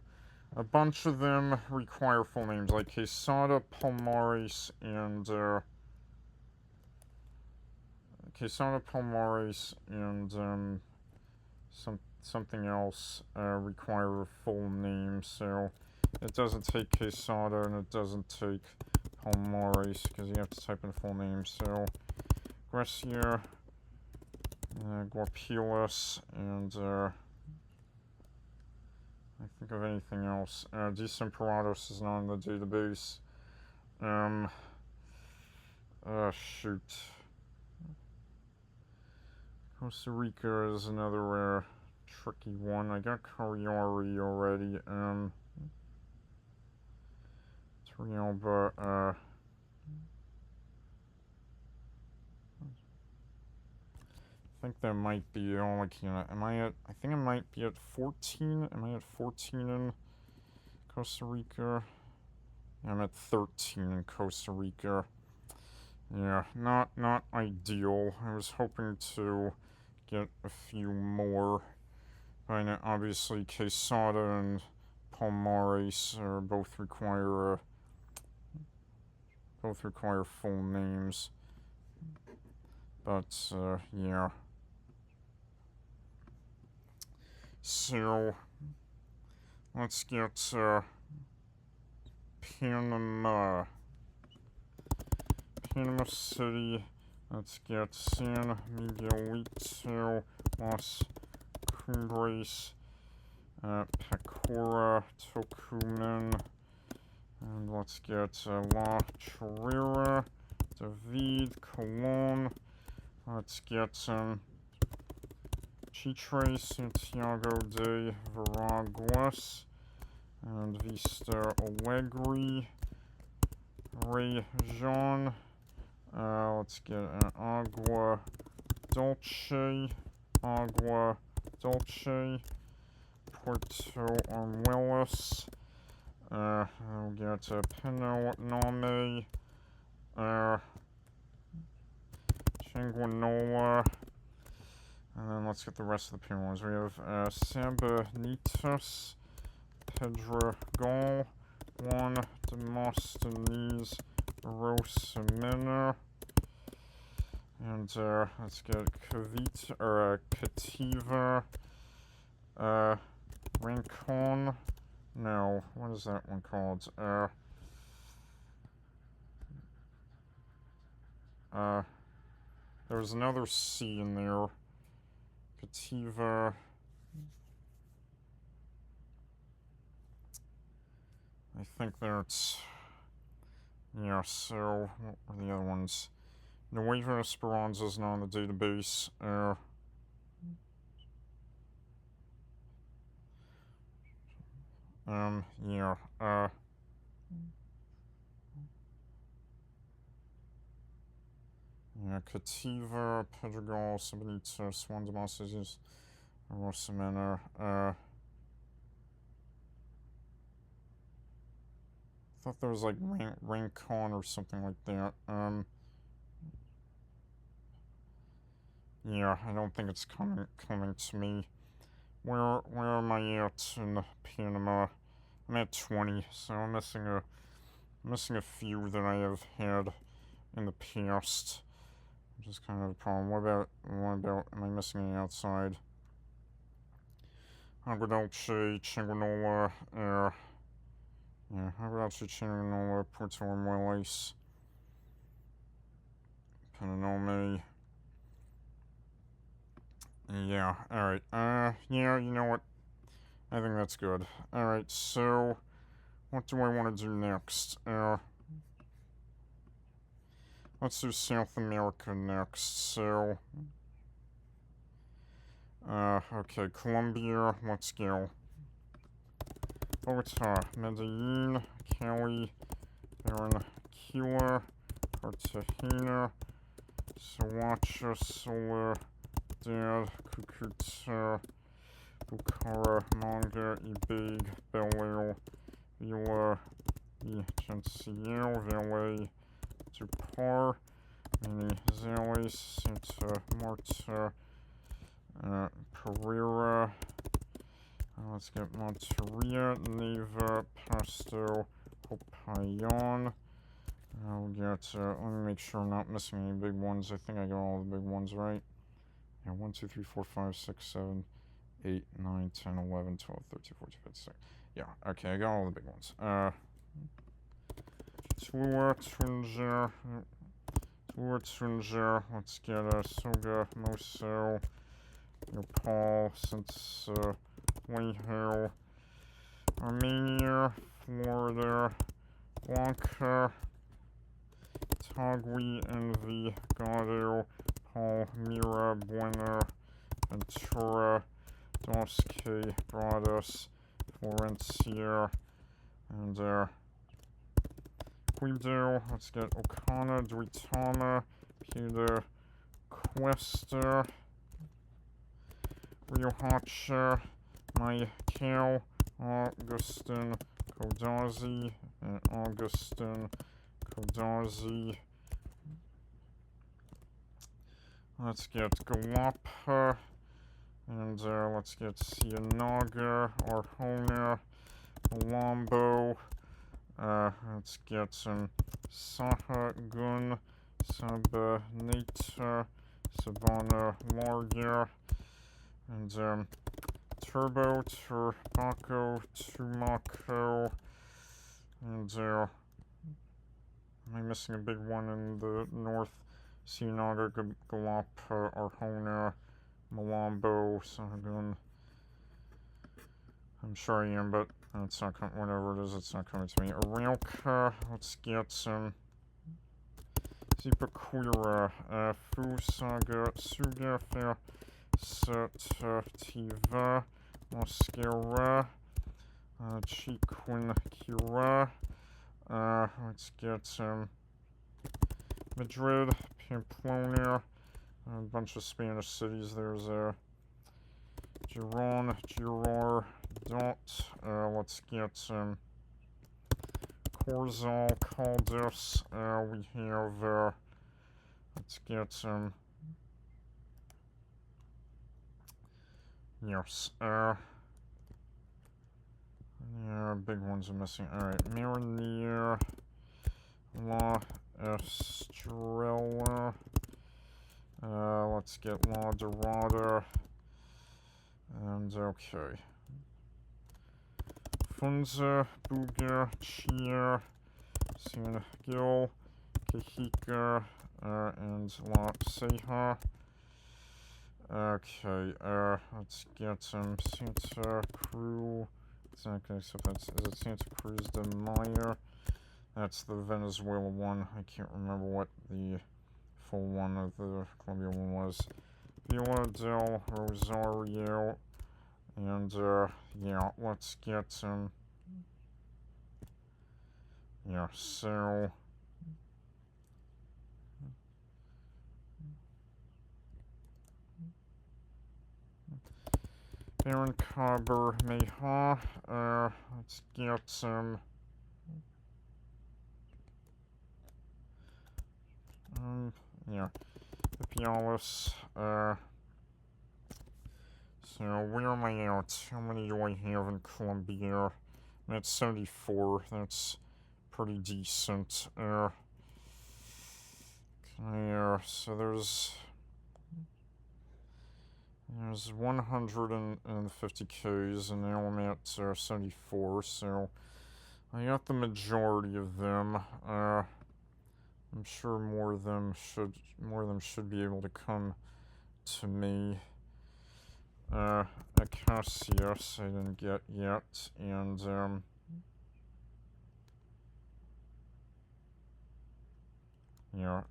a bunch of them require full names, like Quesada, Palmares, and something else require a full name. So it doesn't take Quesada and it doesn't take Palmares because you have to type in full name. So Grecia, Guapilas, and I think of anything else. Desemperados is not in the database. Shoot. Costa Rica is another tricky one. I got Cagliari already. Trialba, I think that might be all I can. I think I might be at 14. Am I at 14 in Costa Rica? Yeah, I'm at 13 in Costa Rica. Yeah, not ideal. I was hoping to get a few more. But obviously Quesada and Palmares both require full names. But yeah. So let's get Panama City. Let's get San Miguelito, Las Cumbres, Pecora, Tocumen, and let's get La Chorrera, David, Colon. Let's get Chitre, Santiago de Veraguas, and Vista Alegre, Región. Let's get an Agua Dulce, Puerto Armuelas. We'll get Pino Nome, Changuinola, and then let's get the rest of the Pino ones. We have Sabanitas, Pedregal, Juan Demosthenes, Rosamena, and let's get Cativa, Rincon. No, what is that one called? There's another C in there. Cativa. I think that's... Yeah, so, what were the other ones? Nueva Esperanza is not in the database. Yeah, Yeah, Cativa, Pedregal, Sabanita, Swan Demosses, Rosamena. I thought there was like Raincon or something like that. Yeah, I don't think it's coming to me. Where am I at in Panama? I'm at 20, so I'm missing a few that I have had in the past. Which is kind of a problem. What about am I missing any outside? Agua Dulce, Chinguanola, yeah, Agua Dulce, Chinguanola, Puerto Armuelles, Penanome. Yeah, alright. Yeah, you know what? I think that's good. Alright, so what do I want to do next? Let's do South America next. So, okay, Colombia, let's go. Bogota, Medellin, Cali, Barranquilla, Cartagena, Soacha, Soledad, Cucuta, Bucaramanga, Ibague, Bello, Villa, Villavicencio, Valle, Dupar, Manizales, Santa Marta, Pereira. Let's get Monteria, Neva, Pasto, Hopayon. We'll get, let me make sure I'm not missing any big ones. I think I got all the big ones right. Yeah, 1, 2, 3, 4, 5, 6, 7, 8, 9, 10, 11, 12, 13, 14, 15, 16. Yeah, okay, I got all the big ones. Tua, Tunja, let's get Soga, Moso, Nepal, since Wayhill, Armenia, Florida, Blanca, Tagui, Envy, Gado, Palmyra, Buena, Ventura, Dosque, Bradas, Florencia, and Guido. Let's get Ocana, Duitama, Pida, Cuesta, Riohacha, Maicao, Augustin, Kodazi, and Augustin, Kodazi. Let's get Galapa, and let's get Cianaga, Arjona, Malombo. Let's get some Sahagun, Sabaneta, Sabana Larga, and Turbo, Turbaco, Tumaco, and am I missing a big one in the north? Cianaga, Galapa, Arjona, Malombo, Sahagun. I'm sure I am, but it's not coming. Whatever it is, it's not coming to me. Arauca, let's get some Zipaquira, Fusaga, Sugafa, Sativa, Mascara, Chiquinquira. Let's get some Madrid, Pamplona, a bunch of Spanish cities. There's Giron, Girard, Dot. Let's get some Corzal, Caldas. We have, let's get some, yes, yeah, big ones are missing. Alright, Marinier, La Estrella. Let's get La Dorada. And okay. Funza, Buga, Chia, San Gil, Cajica, and La Ceja. Okay, let's get some Santa Cruz. Exactly, except is it Santa Cruz de Maya? That's the Venezuela one. I can't remember what the full one of the Colombia one was. Villa del Rosario. And, yeah, let's get some. Yeah, so. Baron Kaber Meha, let's get, yeah, Epialis, so where am I at? How many do I have in Columbia? That's 74, that's pretty decent, so there's 150 Ks, and now I'm at 74, so I got the majority of them. I'm sure more of them should be able to come to me. Acacius I didn't get yet, and yeah,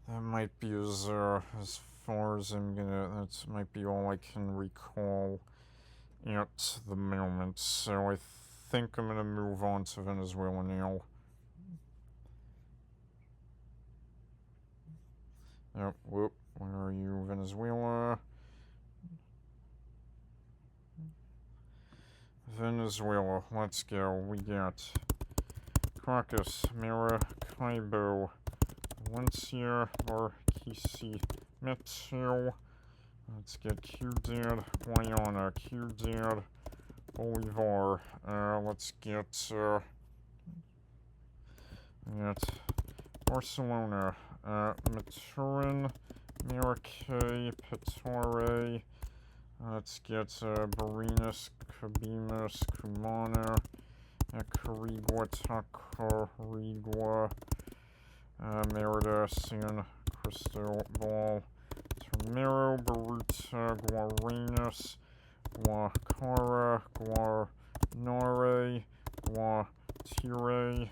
that might be as far as that might be all I can recall at the moment, so I think I'm gonna move on to Venezuela now. Oh, whoop, where are you, Venezuela? Venezuela, let's go. We got Caracas, Maracaibo, Valencia, Barquisimeto. Let's get Ciudad Guayana, Ciudad Bolivar. Let's get Barcelona, Maturin, Maracay, Petare. Let's get Barinas, Cabimas, Cumana, Carigua, Tacarigua, Merida, San Cristobal, Termero, Baruta, Guarenas, Guacara, Guanare, Guatire,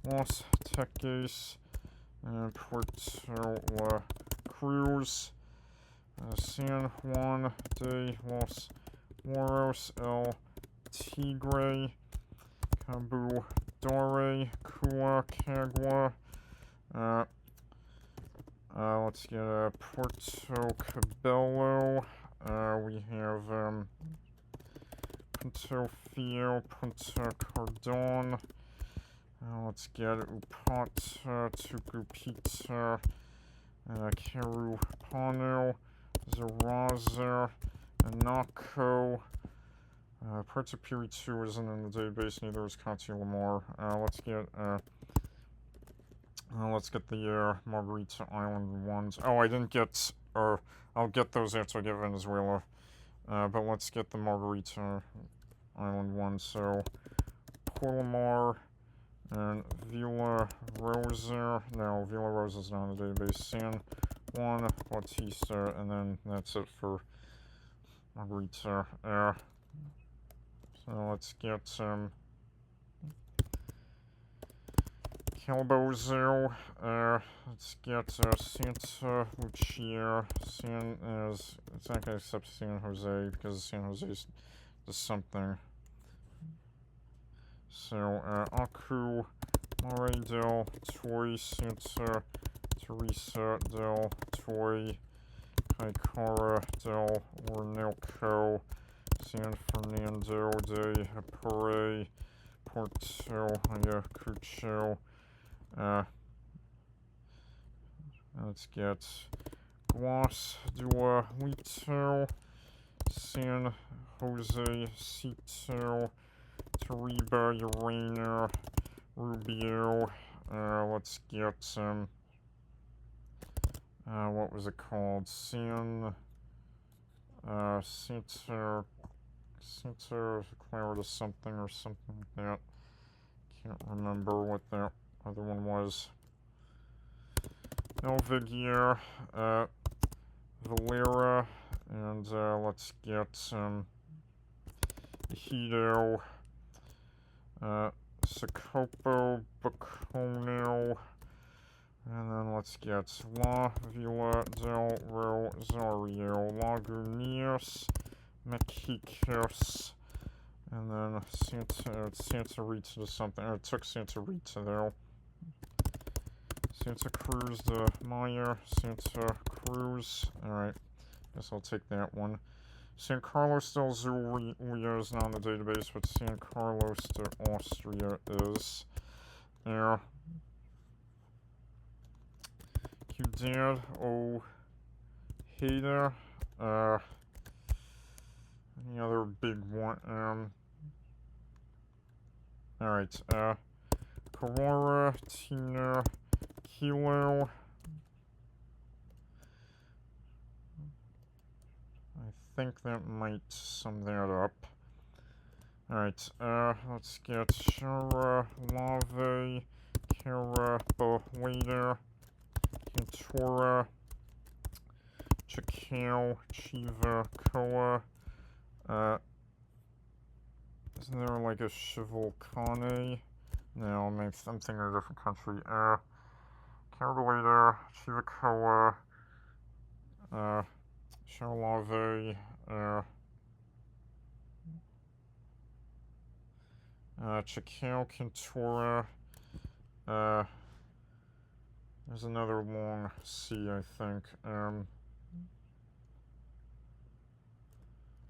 Los Teques, and Puerto La Cruz, San Juan de los Moros, El Tigre, Cabo Dore, Cuacagua, let's get Puerto Cabello, we have Punto Fio, Punta Cardon, let's get Upata, Tucupita, Carupano, Zaraza, Anaco, Puerto Piritu isn't in the database, neither is Cati Lamar. Let's get the Margarita Island ones. Oh, I didn't get, I'll get those after I get Venezuela. But let's get the Margarita Island ones. So, Porlamar and Villa Rosa. No, Villa Rosa's not in the database. San Juan Bautista, and then that's it for Margarita. So let's get Calabozo, let's get Santa Lucia, it's not gonna accept San Jose because San Jose's does something. So, Aku, Mare del Toy, Santa Teresa del Toy, Caicara del Orinoco, San Fernando de Apure, Porto Ayacucho. Let's get Guasdualito, San Jose Cito, Tariba, Urena, Rubio. Let's get what was it called? Santa Clara something or something like that. Can't remember what that other one was. Elvigier, Valera, and let's get Ejido, Sacopo, Bacono, and then let's get La Villa del Rosario, Lagunitas, Mexiquez, And then Santa Rita to something. Or it took Santa Rita though. Santa Cruz to Maya. Santa Cruz. Alright. Guess I'll take that one. San Carlos del Zulia is not on the database, but San Carlos de Austria is. Yeah. Ciudad Ojeda. Any other big one? Alright, Carrara, Tina, Kilo. I think that might sum that up. Alright, let's get Shara, Lave, Kara, Bohueda, Cantora, Chakao, Chiva, Koa, isn't there like a Shivalkane? No, I'm thinking of a different country. Carbolita, Chivakoa, Charlave, Chakao, Cantora, there's another long C, I think.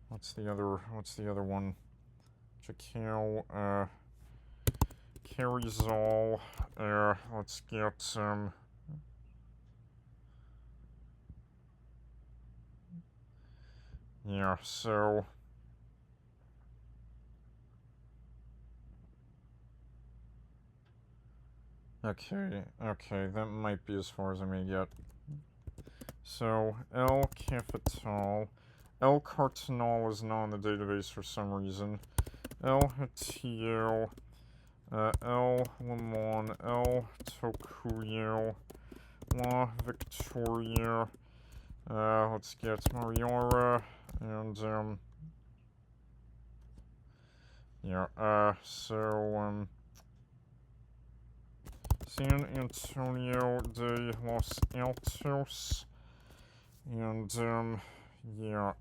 What's the other one? Chakao, Carrizal, let's get, yeah, so, okay, that might be as far as I may get. So, El Capital, El Cartanal is not on the database for some reason. El Hatillo, El Limon, El Tocuyo, La Victoria, let's get Mariora, and, yeah, so, San Antonio de Los Altos, and, yeah,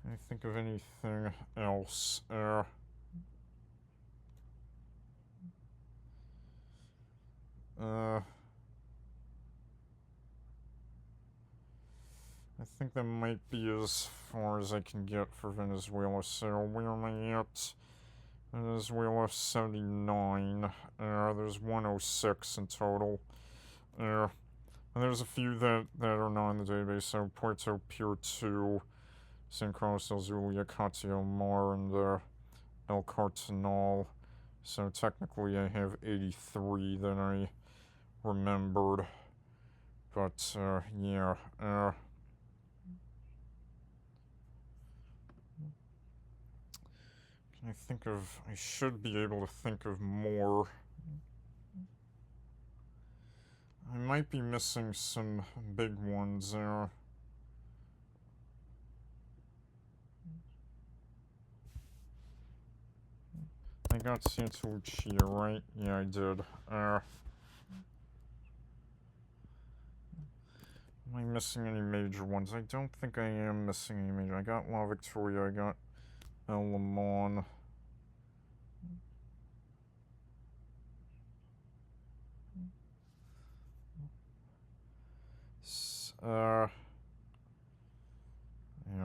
can I think of anything else? I think that might be as far as I can get for Venezuela. So where am I at? Venezuela 79. There's 106 in total. And there's a few that are not in the database. So Puerto Pure 2, San Carlos del Zulia, Catio Mar, and El Cartanal. So technically I have 83 that I remembered. But yeah. I should be able to think of more. I might be missing some big ones there. I got Santa Lucia, right? Yeah, I did. Am I missing any major ones? I don't think I am missing any major. I got La Victoria, I got El Limon. Yeah,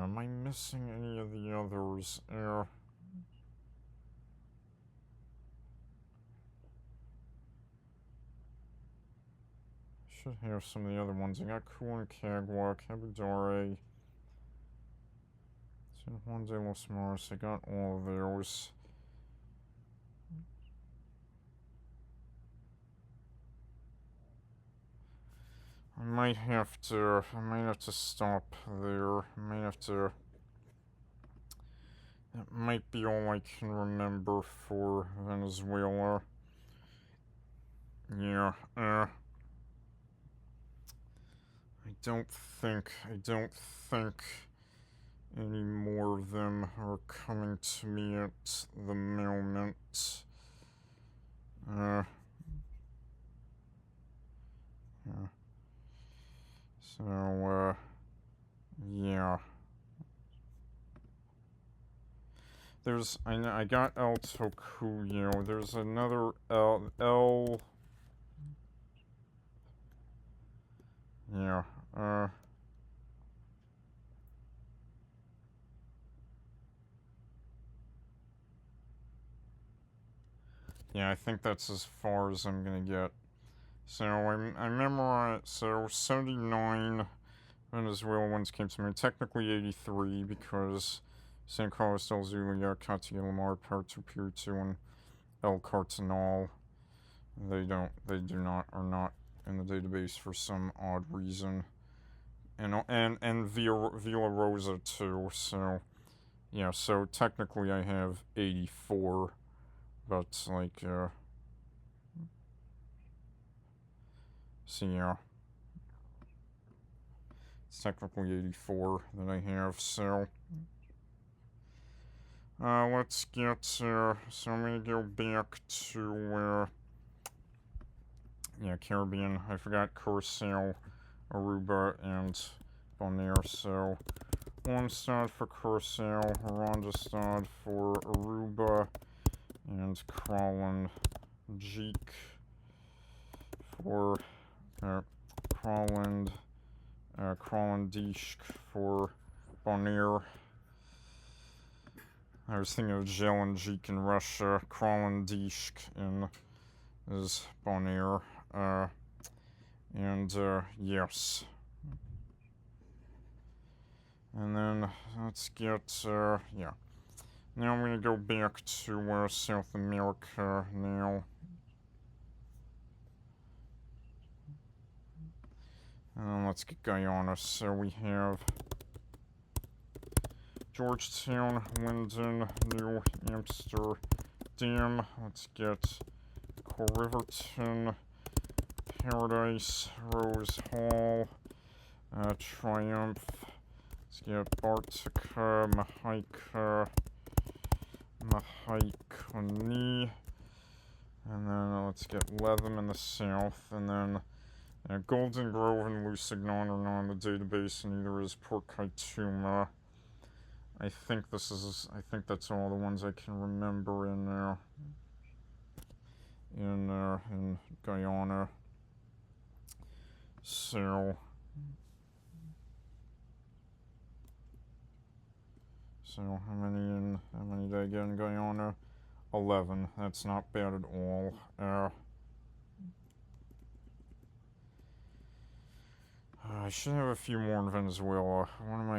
am I missing any of the others? Should have some of the other ones. I got Cuancagua, Cabudare, San Juan de los Mares. I got all of those. I might have to stop there. That might be all I can remember for Venezuela. Yeah, I don't think any more of them are coming to me at the moment. Yeah. So, yeah. I got El Tocuyo. There's another yeah, yeah, I think that's as far as I'm gonna get. So I memorized, so 79 Venezuela ones came to me. Technically 83 because San Carlos del Zulia, Katia Lamar, Puerto Piritu, and El Cardenal. They are not in the database for some odd reason. And Villa Rosa too, so yeah, so technically I have 84, but like, so yeah, it's technically 84 that I have, so, let's get, so I'm gonna go back to, yeah, Caribbean. I forgot Curacao, Aruba, and Bonaire, so Onstad for Curacao, Rondestad for Aruba, and Crawland Jeek for Crawland Dishk for Bonaire. I was thinking of Jelenjik in Russia. Crawland Dishk is Bonaire. And yes. And then let's get, yeah. Now I'm gonna go back to South America now. And then let's get Guyana. So we have Georgetown, Linden, New Amsterdam. Let's get Riverton, Paradise, Rose Hall, Triumph. Let's get Bartica, Mahikoni. And then let's get Letham in the south. And then Golden Grove and Lusignan are not in the database, and neither is Port Kaituma. I think that's all the ones I can remember in Guyana. So how many did I get in Guyana? 11. That's not bad at all. I should have a few more in Venezuela. What am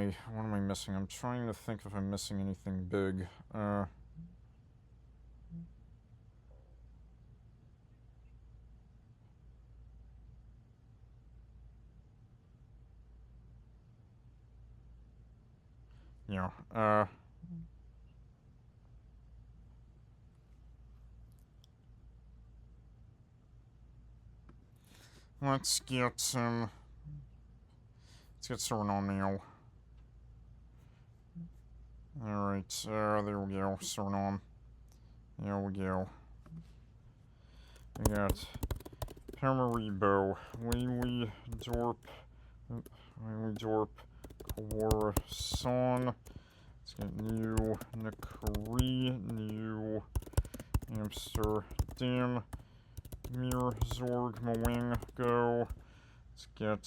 I missing? I'm trying to think if I'm missing anything big. Yeah. Let's get Suriname now. Alright, there we go, Suriname. There we go. We got Paramaribo, Whaley Dorp, Corson. Let's get New Nikari, New Amsterdam, Meerzorg, Moengo. Let's get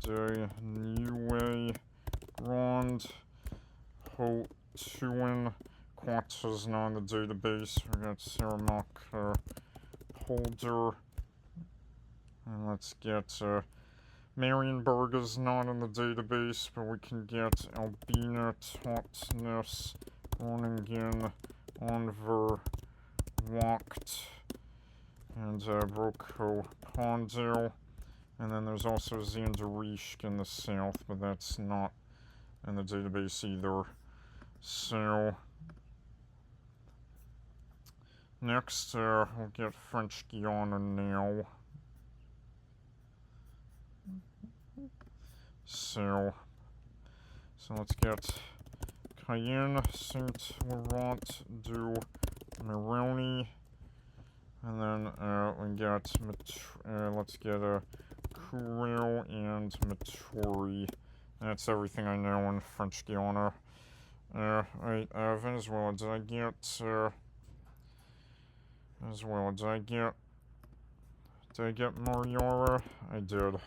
De Nieuwe, Grand, Ho Tuin. Quanta's not in the database. We got Saramak, Polder. And let's get Marienburg is not in the database, but we can get Albina, Totnes, Groningen, Onver, Wacht, and Broko Pondale. And then there's also Zanderishk in the south, but that's not in the database either. So next, we'll get French Guiana now. So let's get Cayenne, Saint Laurent du Maroni, and then we got let's get Curel and Maturi That's everything I know in French Guiana. Right, Venezuela, did I get, Venezuela, did I get Mariora? I did.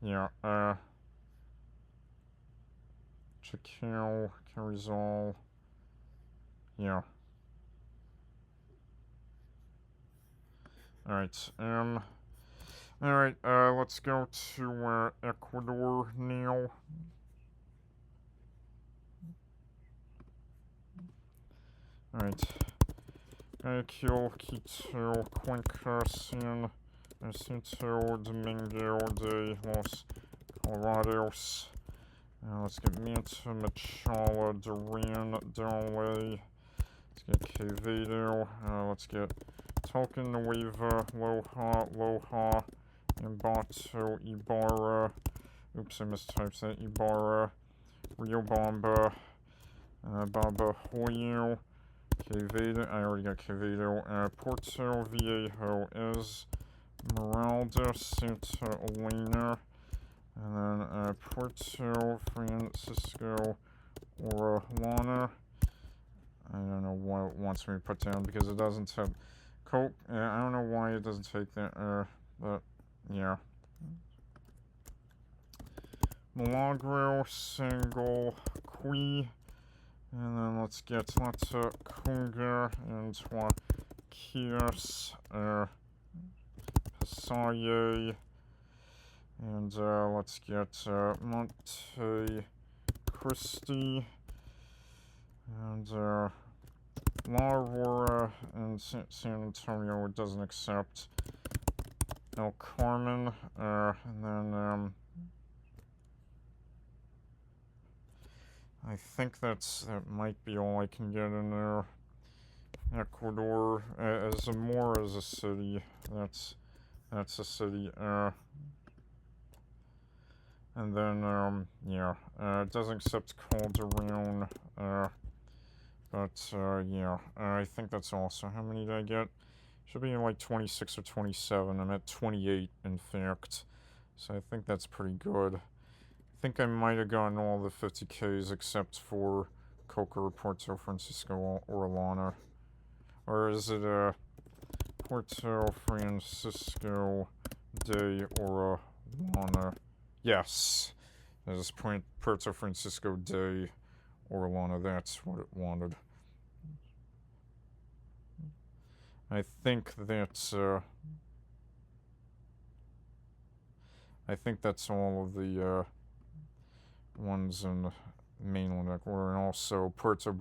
Yeah, Chiquel, Carrizal, yeah. Alright, alright, let's go to, Ecuador now. Alright. Guayaquil, Quito, Cuenca, San Jacinto, Domingo de los Colorados. Let's get Manta, Machala, Duran, Dole. Let's get Quevedo. Let's get Tolkien, Nueva, Loja, Ambato, Ibarra. Oops, I mistyped that. Ibarra, Riobamba, Baba Hoyo. Quevedo, I already got Quevedo. Porto Viejo is Esmeralda, Santa Elena, and then Puerto Francisco, Orellana. I don't know why it wants me to put down because it doesn't have Coke. I don't know why it doesn't take that, but yeah. Milagro, Single, Qui. And then let's get Lata Kunga and Kias, Pasaye, and let's get Monte Cristi, and La Aurora and San Antonio. It doesn't accept El Carmen, and then I think that might be all I can get in there. Ecuador, as Zamora as a city, that's a city, and then, yeah, it doesn't accept Calderon, but, yeah, I think that's all. So how many did I get? Should be like 26 or 27. I'm at 28, in fact, so I think that's pretty good. I think I might have gotten all the 50Ks except for Coca, Puerto Francisco, Orellana. Or is it Puerto Francisco de Orellana? Yes. It is Puerto Francisco de Orellana. That's what it wanted. I think that's all of the ones in mainland Ecuador, and also Puerto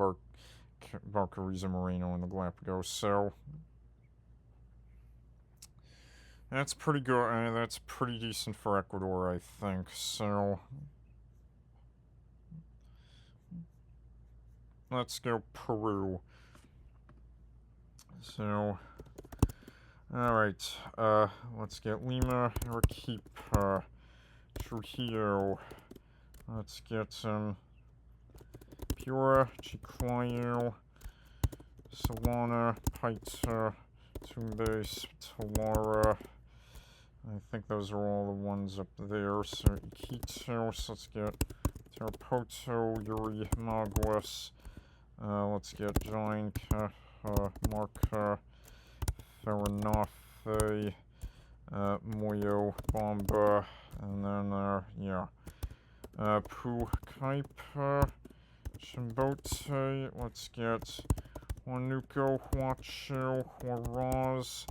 Barcareza Moreno in the Galapagos. So that's pretty good. That's pretty decent for Ecuador, I think. So let's go Peru. So, alright, let's get Lima, Arequipa, Trujillo. Let's get Piura, Chiclayo, Solana, Paita, Tumbes, Talara. I think those are all the ones up there. So Iquitos, let's get Tarapoto, Yuri, Maguas. Let's get Jainca, Marca, Ferranafe, Moyo, Bomba, and then, yeah. Pucallpa, Chimbote, let's get Huánuco, Huacho, Huaraz,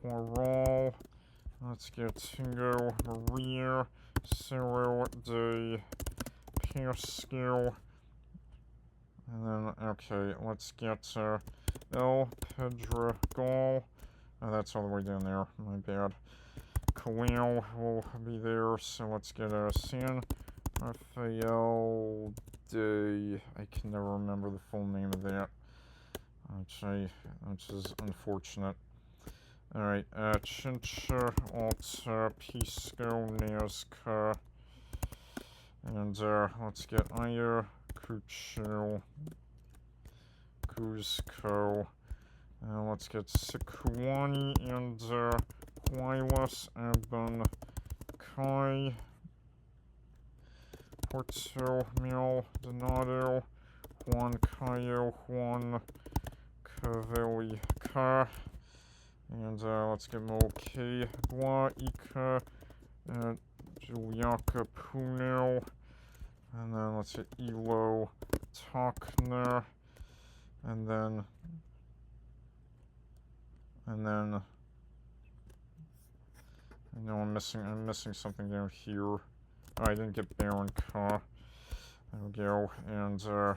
Huaral, let's get Tingo, Maria, Cerro de Pascal, and then, okay, let's get El Pedregal. That's all the way down there, my bad. Coel will be there, so let's get San Rafael de... I can never remember the full name of that, which is unfortunate. Alright, Chincha, Alta, Pisco, Nazca, and let's get Ayacucho, Cusco, Let's get Sequani and Huaylas, Abon, Kai, Porto, Maldonado, Juan Cayo, Juan Cavelli, Ka, and let's get Moke, Gua, Ika, Juliaka, Puno, and then let's get Elo, Takner, and then I know I'm missing something down here. Oh, I didn't get Baron Ka. There we go, and I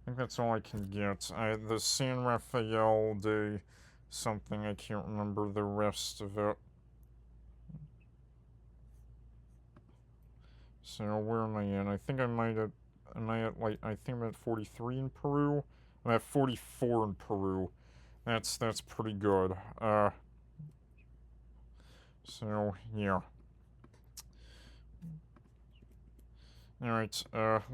think that's all I can get. The San Rafael de something, I can't remember the rest of it. So where am I in? I think I'm at 43 in Peru? I'm at 44 in Peru. That's pretty good. So yeah. Alright,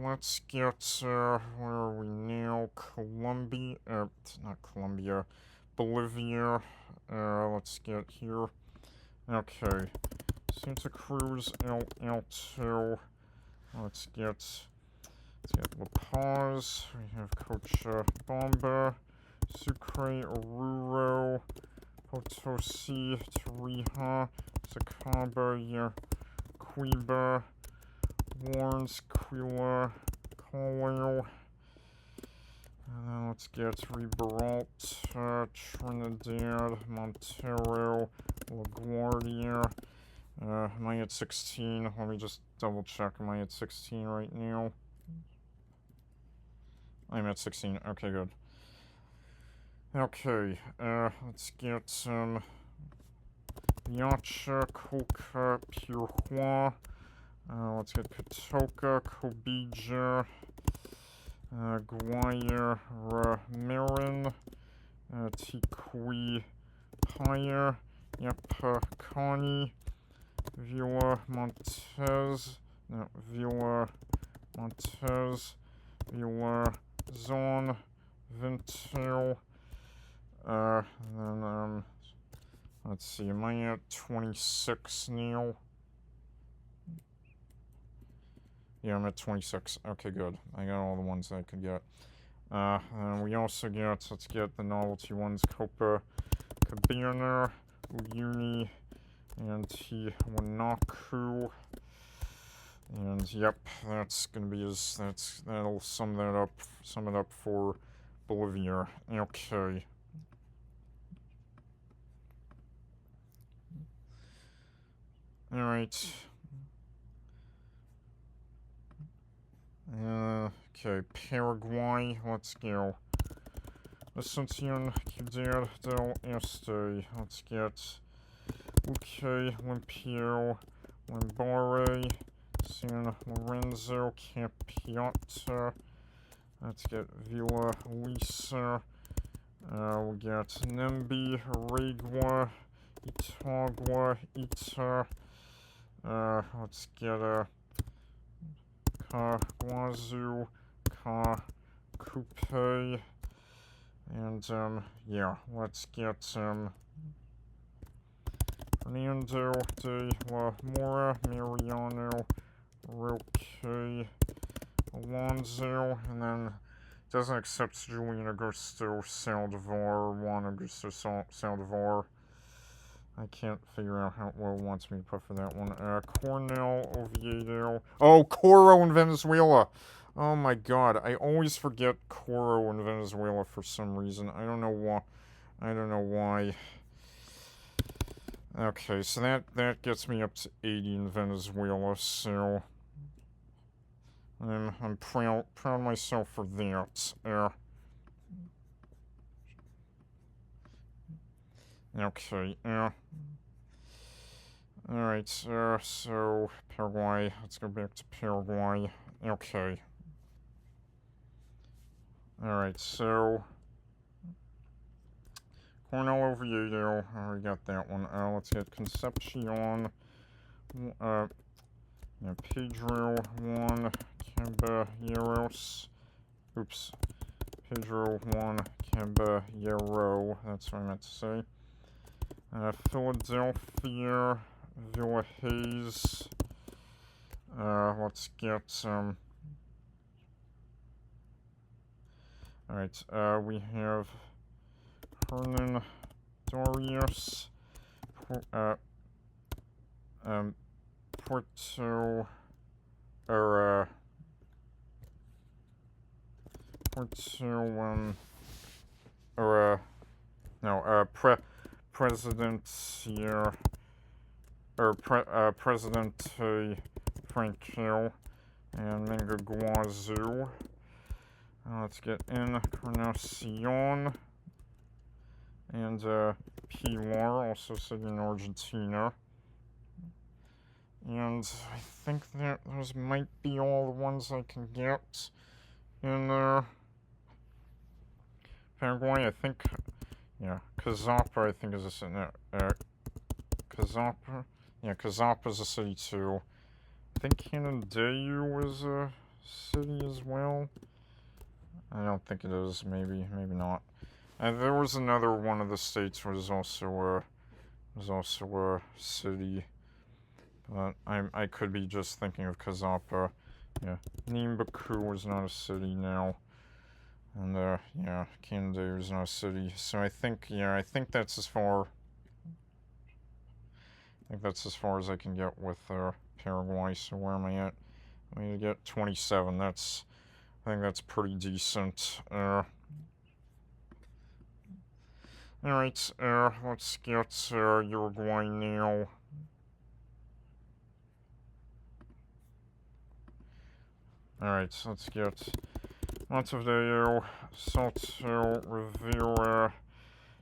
let's get, where are we now? Colombia, not Colombia, Bolivia, let's get here. Okay, Santa Cruz, El Alto, let's get La Paz, we have Cochabamba, Sucre, Oruro, Potosi, Tarija, Sacaba, Yacuiba, Warnes, Quila, Colwell, and then let's get Riberalt, Trinidad, Montero, LaGuardia. Am I at 16? Let me just double check. Am I at 16 right now? I'm at 16. Okay, good. Okay, let's get Viacha, Coca, Pirouá. Let's get Katoka, Kobija, Guaya, Marin, Tikui, Paya, Yapakani, Villa Montez, Villa Zon, Vintel, and then, let's see, am I at 26 now? Yeah, I'm at 26. Okay, good. I got all the ones I could get. And we also get, let's get the novelty ones, Copa Cabana, Uyuni, and Tiwanaku. And yep, that's gonna be that'll sum it up for Bolivia. Okay. Alright. Okay, Paraguay, let's go. Ascension Ciudad del Este, let's get Luque, Limpio, Limbare, San Lorenzo, Capiata, let's get Villa Lisa, we'll get Nembi, Regua, Itagua, Ita, let's get Guazu, Coupe, and yeah, let's get Fernando de la Mora, Mariano, Roque, Alonso, and then doesn't accept Julian Augusto Saldivar, Juan Augusto Saldivar. I can't figure out what it wants me to put for that one. Cornell, Oviedo. Oh, Coro in Venezuela. Oh my god, I always forget Coro in Venezuela for some reason. I don't know why. Okay, so that gets me up to 80 in Venezuela, so I'm proud of myself for that. Okay, alright, so Paraguay, let's go back to Paraguay. Okay. Alright, so Cornell Oviedo, we got that one. Let's get Concepcion, Pedro, Juan Caballeros, Pedro Juan Caballero, that's what I meant to say. Philadelphia, Villa Hayes. Let's get some. Alright, we have Hernan Darius, Porto, Porto, President here, President Frank Hill, and Minga Guazu. Let's get Encarnacion and Pilar, also sitting in Argentina. And I think that those might be all the ones I can get in Paraguay. I think, yeah, Cazapa I think is a city. Cazapa, yeah, Cazapa's a city too. I think Canandaigua is a city as well. I don't think it is. Maybe not. And there was another one of the states was also a city, but I could be just thinking of Cazapa. Yeah, Nimbaku is not a city now, and yeah, Canandaigua is not a city. So I think that's as far. I think that's as far as I can get with Paraguay. So where am I at? I need to get 27. I think that's pretty decent. Alright, let's get Uruguay now. Alright, let's get Montevideo, Salto, Rivera,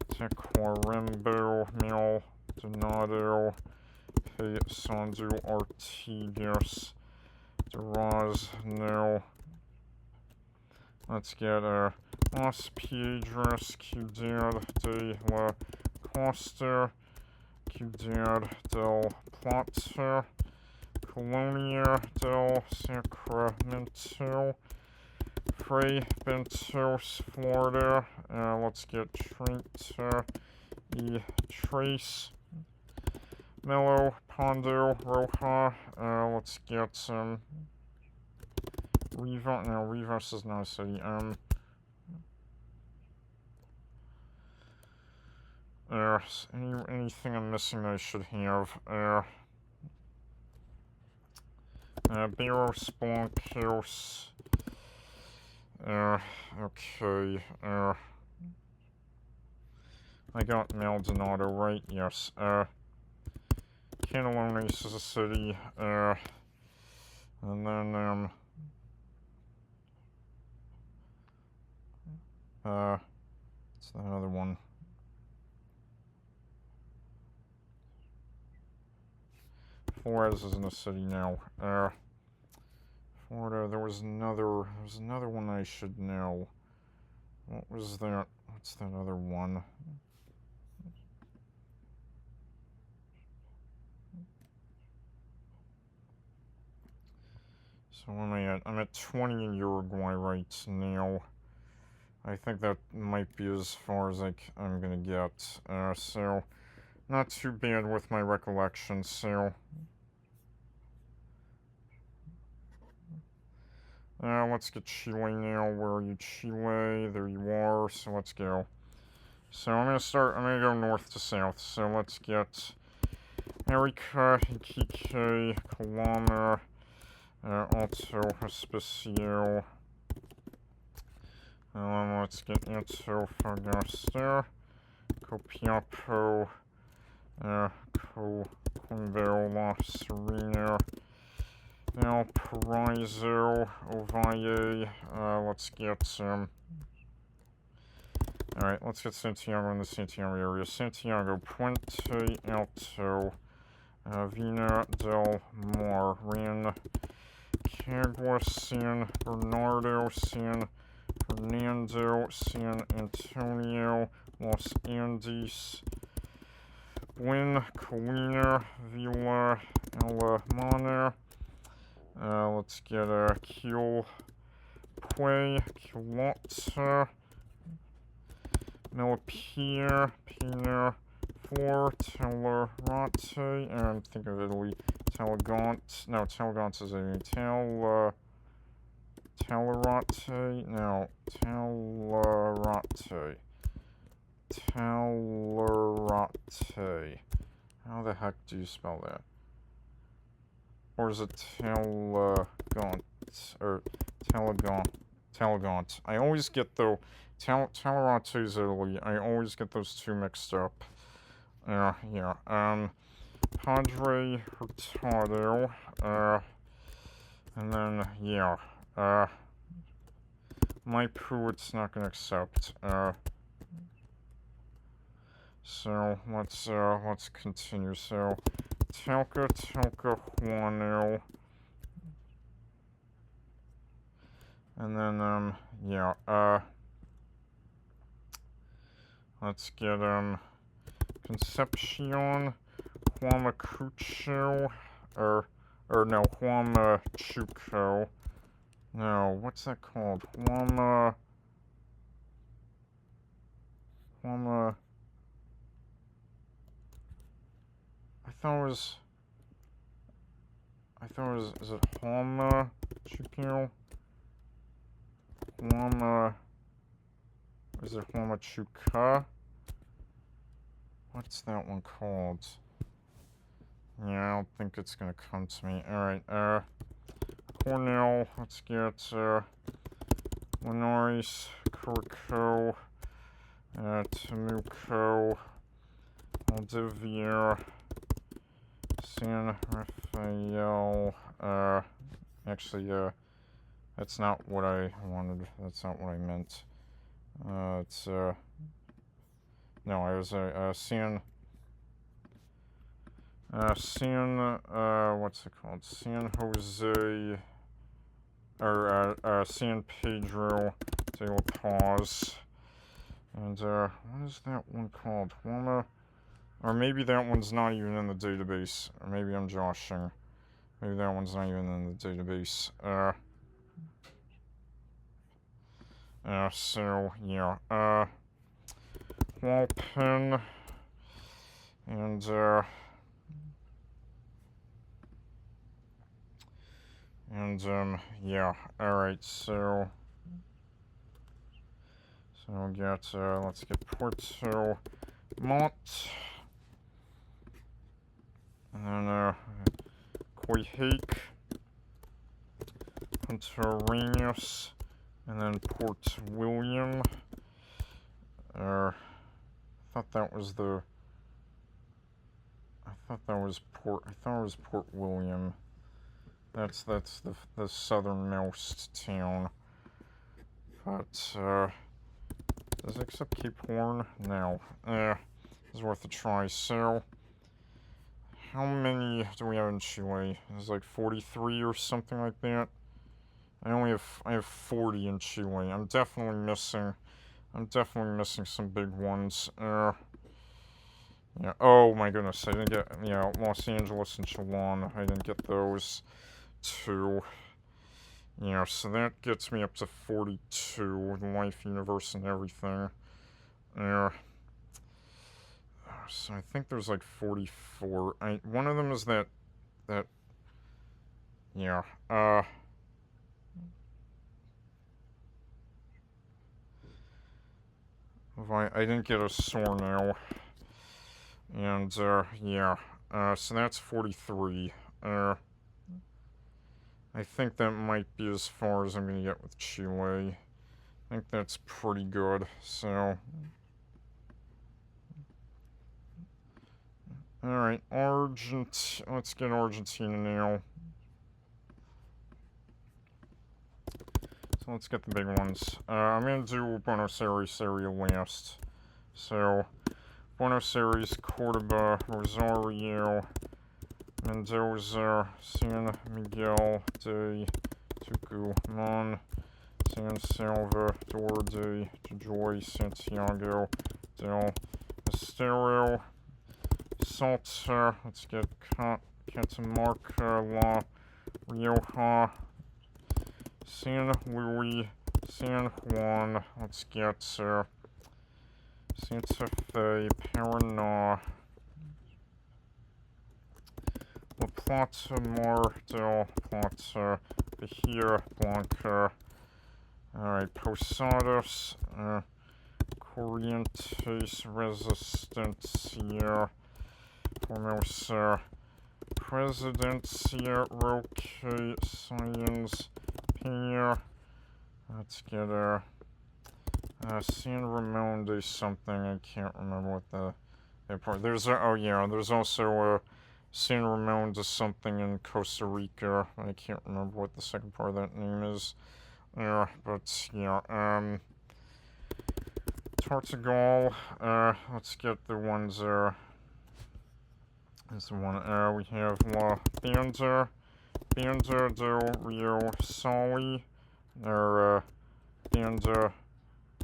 Tacuarembó, Maldonado, Paysandú, Artigas, Durazno. Let's get Las Piedras, Ciudad de la Costa, Ciudad del Plata, Colonia del Sacramento, Fray Bentos, Florida. Let's get Treinta y Tres, Melo, Pondo, Roja. Let's get some. Rivas, no, Rivas is not a city. Anything I'm missing that I should have? Barros Blancos. Okay. I got Maldonado right. Yes. Canelones is a city. And then what's that other one? Flores is in the city now. Florida, there was another one I should know. What was that? What's that other one? So where am I at? I'm at 20 in Uruguay right now. I think that might be as far as I'm gonna get. So not too bad with my recollection. So let's get Chile now. Where are you, Chile? There you are. So let's go. So I'm gonna go north to south. So let's get Arica, Iquique, Calama, Alto Hospicio. Let's get Antofagasta, Copiapo, Coimbra, La Serena, Valparaiso, Ovalle. Let's get alright, let's get Santiago in the Santiago area. Santiago, Puente Alto, Vina del Mar, Ran, Cagua, San Bernardo, San Fernando, San Antonio, Los Andes, Buen Colina, Villa Alemana. Let's get Kiel, Quilota, Melipir, Pina, Flor, Telerate, and think of Italy, Telegont, no, Telegont is a Telerate, no, Telerate, how the heck do you spell that? Or is it Telegont, or Telegont, I always get though, Telerate is Italy, I always get those two mixed up. Yeah, Padre Hurtado, and then, yeah, my poo it's not gonna accept, so let's continue, so, Telka, Juano, and then, yeah, let's get, Concepcion, Huamachuco, or no, Huamachuco. No, what's that called? Huama. I thought it was, is it Huamachuco? Is it Huamachuca? What's that one called? Yeah, I don't think it's gonna come to me. Alright, Cornell, let's get, Linares, Corco, Temuco, Aldivier, San Rafael, actually, that's not what I wanted, that's not what I meant. It's, no, I was, what's it called? San Jose, or, San Pedro de la Paz. And, what is that one called? Or maybe that one's not even in the database. Or maybe I'm joshing. Maybe that one's not even in the database. So, yeah, Walpen, and, yeah, alright, so we'll get, let's get Porto Mont, and then, Coyhaique, Punta Arenas, and then Port William. I thought that was Port William. That's the southernmost town. But, does it accept Cape Horn? No. It's worth a try. So, how many do we have in Chile? It's like 43 or something like that. I have 40 in Chile. I'm definitely missing some big ones. Yeah. Oh my goodness, I didn't get, Los Angeles and Cholon. I didn't get those two. Yeah, so that gets me up to 42 with life, universe, and everything. Yeah. So I think there's like 44. One of them is that, yeah, I didn't get a Sorno. And, yeah, so that's 43. I think that might be as far as I'm gonna get with Chile. I think that's pretty good, so. Alright, let's get Argentina now. So let's get the big ones. I'm gonna do Buenos Aires area last. So, Buenos Aires, Cordoba, Rosario, Mendoza, San Miguel de Tucumán, San Salvador de Jujuy, Santiago del Estero, Salta, let's get Catamarca, La Rioja, San Luis, San Juan, let's get Santa Fe, Paraná, La Plata, Mar del Plata, Bahia Blanca, alright, Posadas, Corrientes, Resistencia, Formosa, Presidencia, Roque, Science, Pena, let's get San Ramon de something, I can't remember what the part, there's there's also San Ramon de something in Costa Rica, I can't remember what the second part of that name is, but yeah, Tortugal, let's get the ones is the one, we have La Banda del Rio Sali, or Banda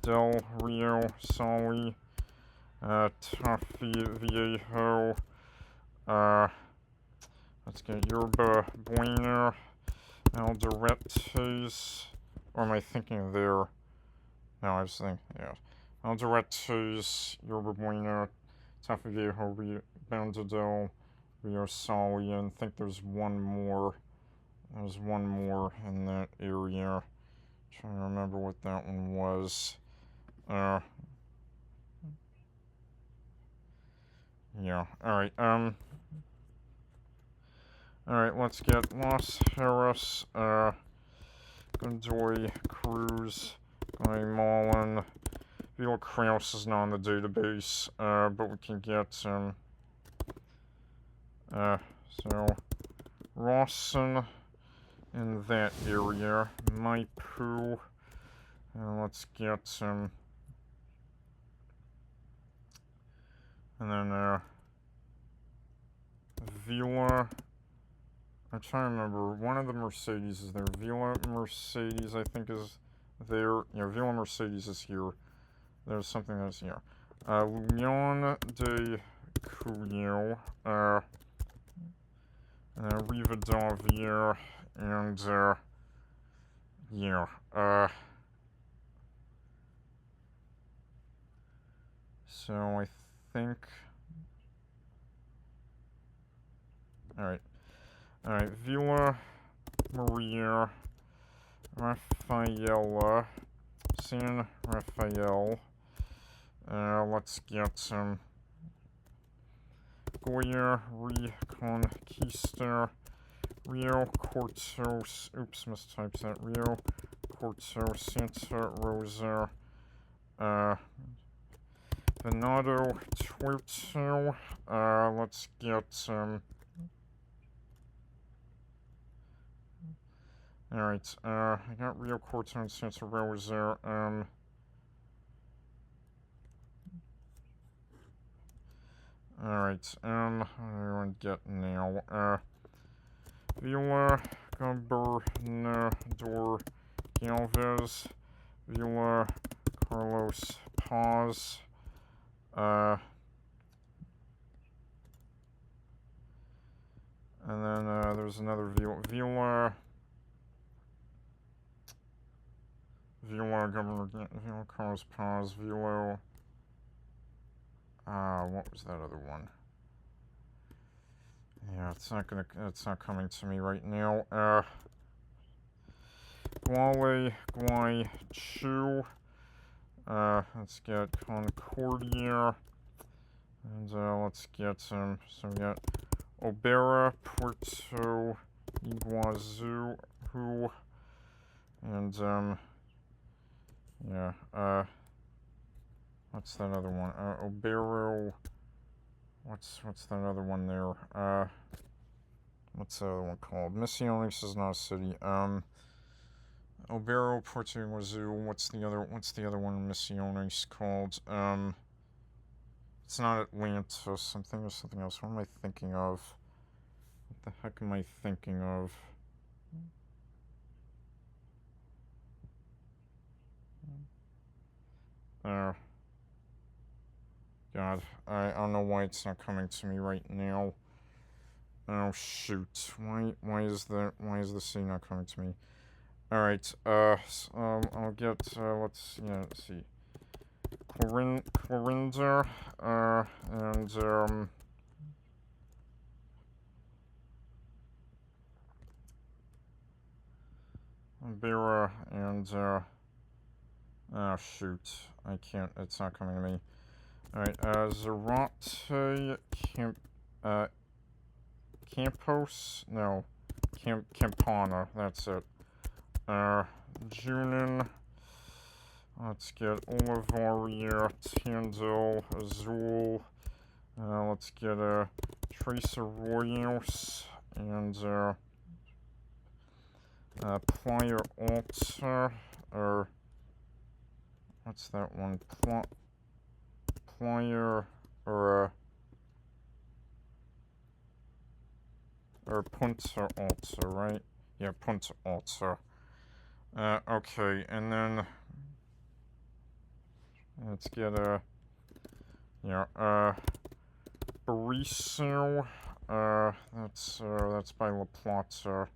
del Rio Sali, Tafi Viejo, let's get Yerba Buena, Alderetes, or am I thinking there? No, I was thinking, yeah. Alderetes, Yerba Buena, Tafi Viejo, Banda del Rio Sali, and I think there's one more. There's one more in that area. Trying to remember what that one was. Yeah. Alright, alright, let's get Los Harris, Godoy Cruz, Guatemalan. Villa Kraus is not on the database, but we can get, so, Rawson in that area, Maipú, and let's get some, and then, Villa, I'm trying to remember, one of the Mercedes is there, Villa Mercedes, I think, is there, Villa Mercedes is here, there's something that's here, Leon de Cuyo, Rivadavia, and, so I think, alright, Villa Maria, Rafaela, San Rafael, let's get some, Goya Reconquista, Rio Cortos, oops, mistyped that, Rio Corto, Santa Rosa, Venado Tuerto, let's get some, alright, I got Rio Corto and Santa Rosa, alright, what do I want to get now, Villa Gobernador Galvez, Villa Carlos Paz, and then there's another Villa Carlos Paz, Villa, what was that other one? Yeah, it's not coming to me right now. Gualeguaychú, let's get Concordia, and let's get some, so we got Obera, Puerto Iguazu, and, what's that other one? Obero, what's that other one there? What's the other one called? Misiones is not a city. Obero, Puerto Iguazu, what's the other one in Misiones called? It's not Atlantis, something or something else. What am I thinking of? What the heck am I thinking of? God, I don't know why it's not coming to me right now. Oh shoot! Why is the city not coming to me? Alright, I'll get, let's see. Clorinda, and, Vera, and, oh, shoot. I can't, it's not coming to me. Alright, Zarate, Campos? No. Campana, that's it. Junin. Let's get Olivaria, Tandil, Azul. Let's get, Tracer Royos, and, Playa Alta, or, what's that one? Playa, or Punta Alta, right? Yeah, Punta Alta. Okay, and then let's get Bariso. That's by La Plata.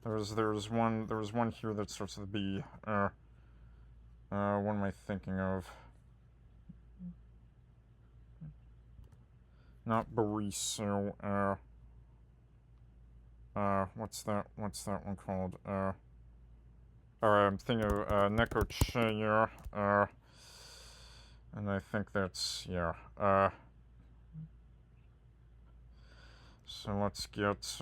There's one here that starts with a B. What am I thinking of? Not Bariso. What's that one called? Alright, I'm thinking of, Necochea, and I think that's, yeah, so let's get,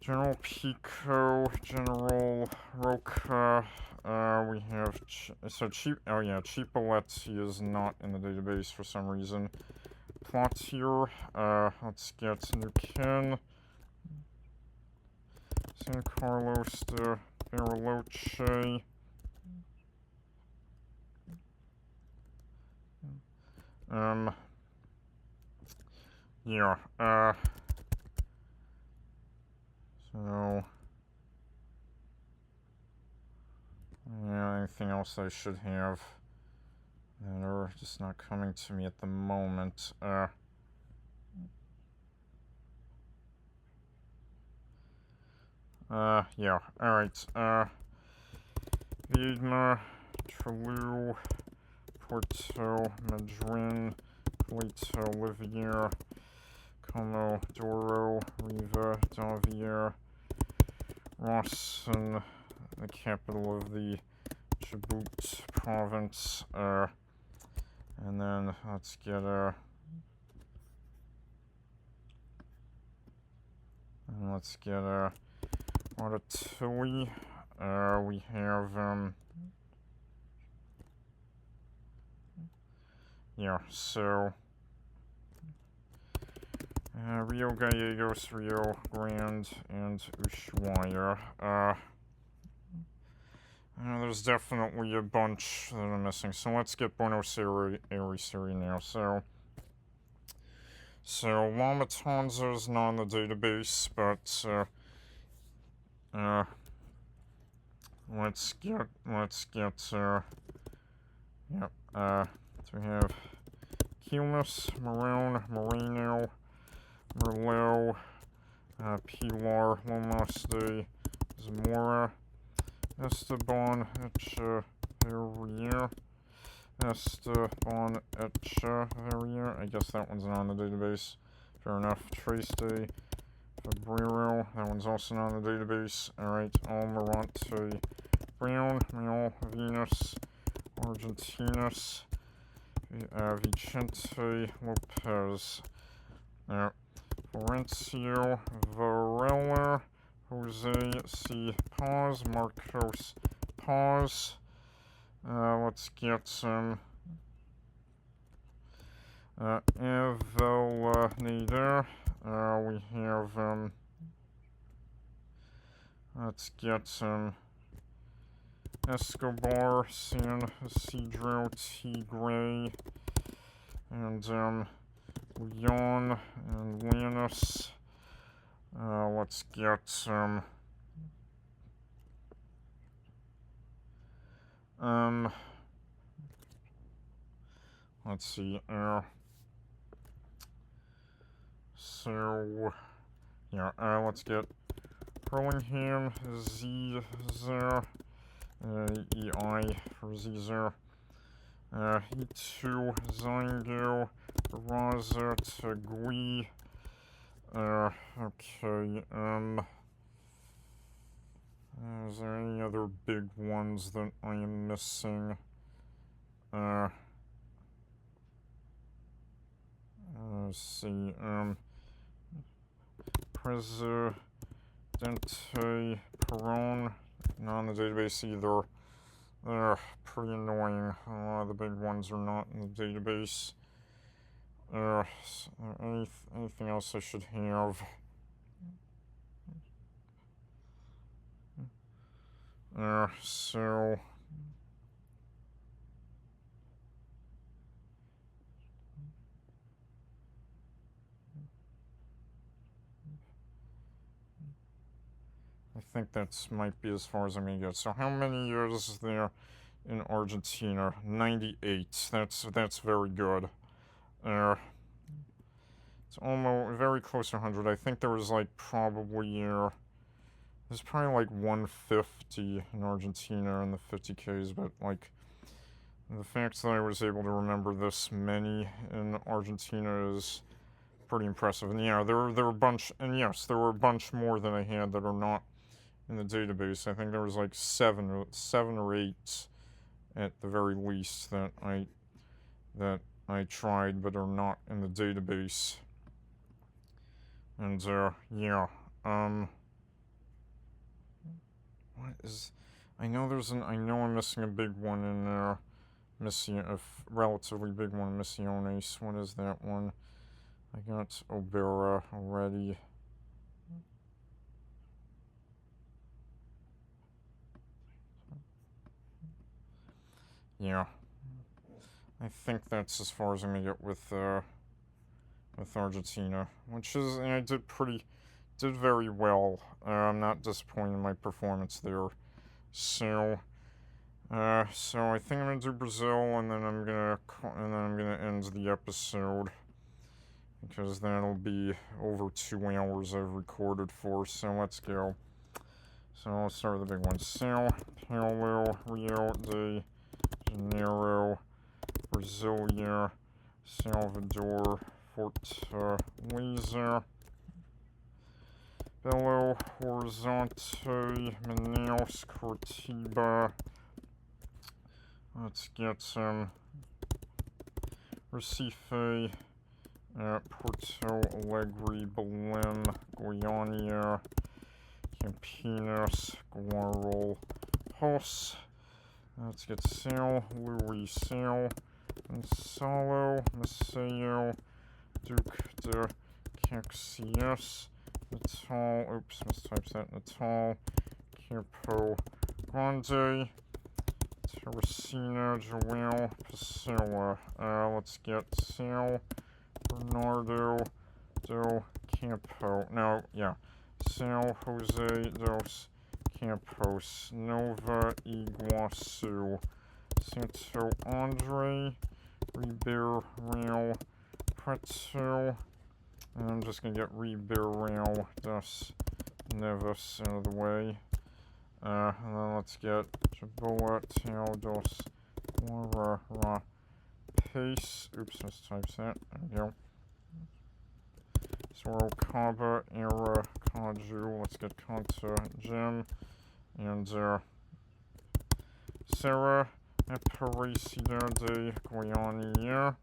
General Pico, General Roca, we have, Chipoletti is not in the database for some reason. Plotier, let's get Nukin, San Carlos de Bariloche, yeah, so, yeah, anything else I should have that are just not coming to me at the moment, yeah, alright, Viedma, Treleu, Porto, Madryn, Polito, Olivier, Como, Doro, Riva, Davier, Rawson, the capital of the Chubut province, and then let's get, Ratatouille, we have, yeah, so, Rio Gallegos, Rio Grande, and Ushuaia. There's definitely a bunch that I'm missing. So let's get Buenos Aires now. So La Matanza is not in the database, but let's get so we have Quilmes, Morone, Moreno, Merlot, Pilar, Lomas de Zamora, Esteban Echeverria, Esteban Echeverria, I guess that one's not on the database, fair enough. Trace de Fabrero, that one's also not on the database. Alright, Almirante Brown, Miguel Venus, Argentinas, Vicente Lopez, Florencio Varela, Jose C. Paz, Marcos Paz. Let's get some Evelinator. We have, let's get some Escobar, San Isidro, Tigre, and, Leon and Lannis. Let's get some, let's see, So, yeah, let's get Hurlingham, Z there, EI for Z there, E2, Zingo, Raza, Tagui, okay, is there any other big ones that I am missing? Let's see, Presidente Peron, not in the database either. Pretty annoying. A lot of the big ones are not in the database. Anything else I should have? So I think that's might be as far as I'm gonna get. So how many years is there in Argentina? 98. That's very good. It's almost very close to 100. I think there was like probably there's probably like 150 in Argentina in the 50Ks, but like the fact that I was able to remember this many in Argentina is pretty impressive. And yeah, there were a bunch, and yes, there were a bunch more than I had that are not in the database. I think there was like seven or eight at the very least that I tried but are not in the database. And yeah, what is? I know I'm missing a big one in there. Missing a relatively big one, Misiones. What is that one? I got Obera already. Yeah, I think that's as far as I'm gonna get with Argentina, which is, and I did very well. I'm not disappointed in my performance there. So I think I'm gonna do Brazil, and then I'm gonna end the episode because that'll be over 2 hours I've recorded for. So let's go. So let's start with the big one. Sao Paulo, Rio de Janeiro, Brasilia, Salvador, Fortaleza, Belo Horizonte, Manaus, Curitiba. Let's get some Recife, Porto Alegre, Belém, Goiânia, Campinas, Guarulhos. Let's get São Luís, São Gonçalo, Maceió, Duque de Caxias, Natal, oops, mistyped that, Natal, Campo Grande, Teresina, João Pessoa. Let's get São Bernardo do Campo. No, yeah. São José dos Campos, Nova Iguaçu, Santo André, Ribeirão Preto, and I'm just gonna get Ribeirão das Neves out of the way. And then let's get Jaboatão dos Guararapes. Oops, mistyped that. There we go. Sorocaba, Aracaju. Let's get Conta Gem. And Serra Aparecida de Goiânia.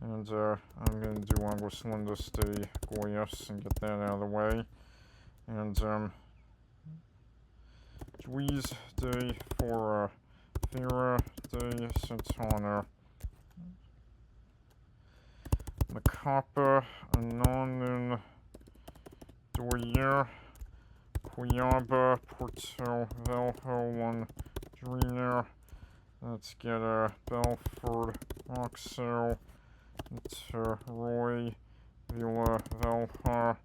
And I'm going to do Aguas Lindas de Goiás and get that out of the way. And Juiz de Fora, Feira de Santana, Macapa, Anonan, Doyer, Cuiabá, Porto Velho, Londrina. Let's get Belford, Roxo, Niterói, Vila Velha,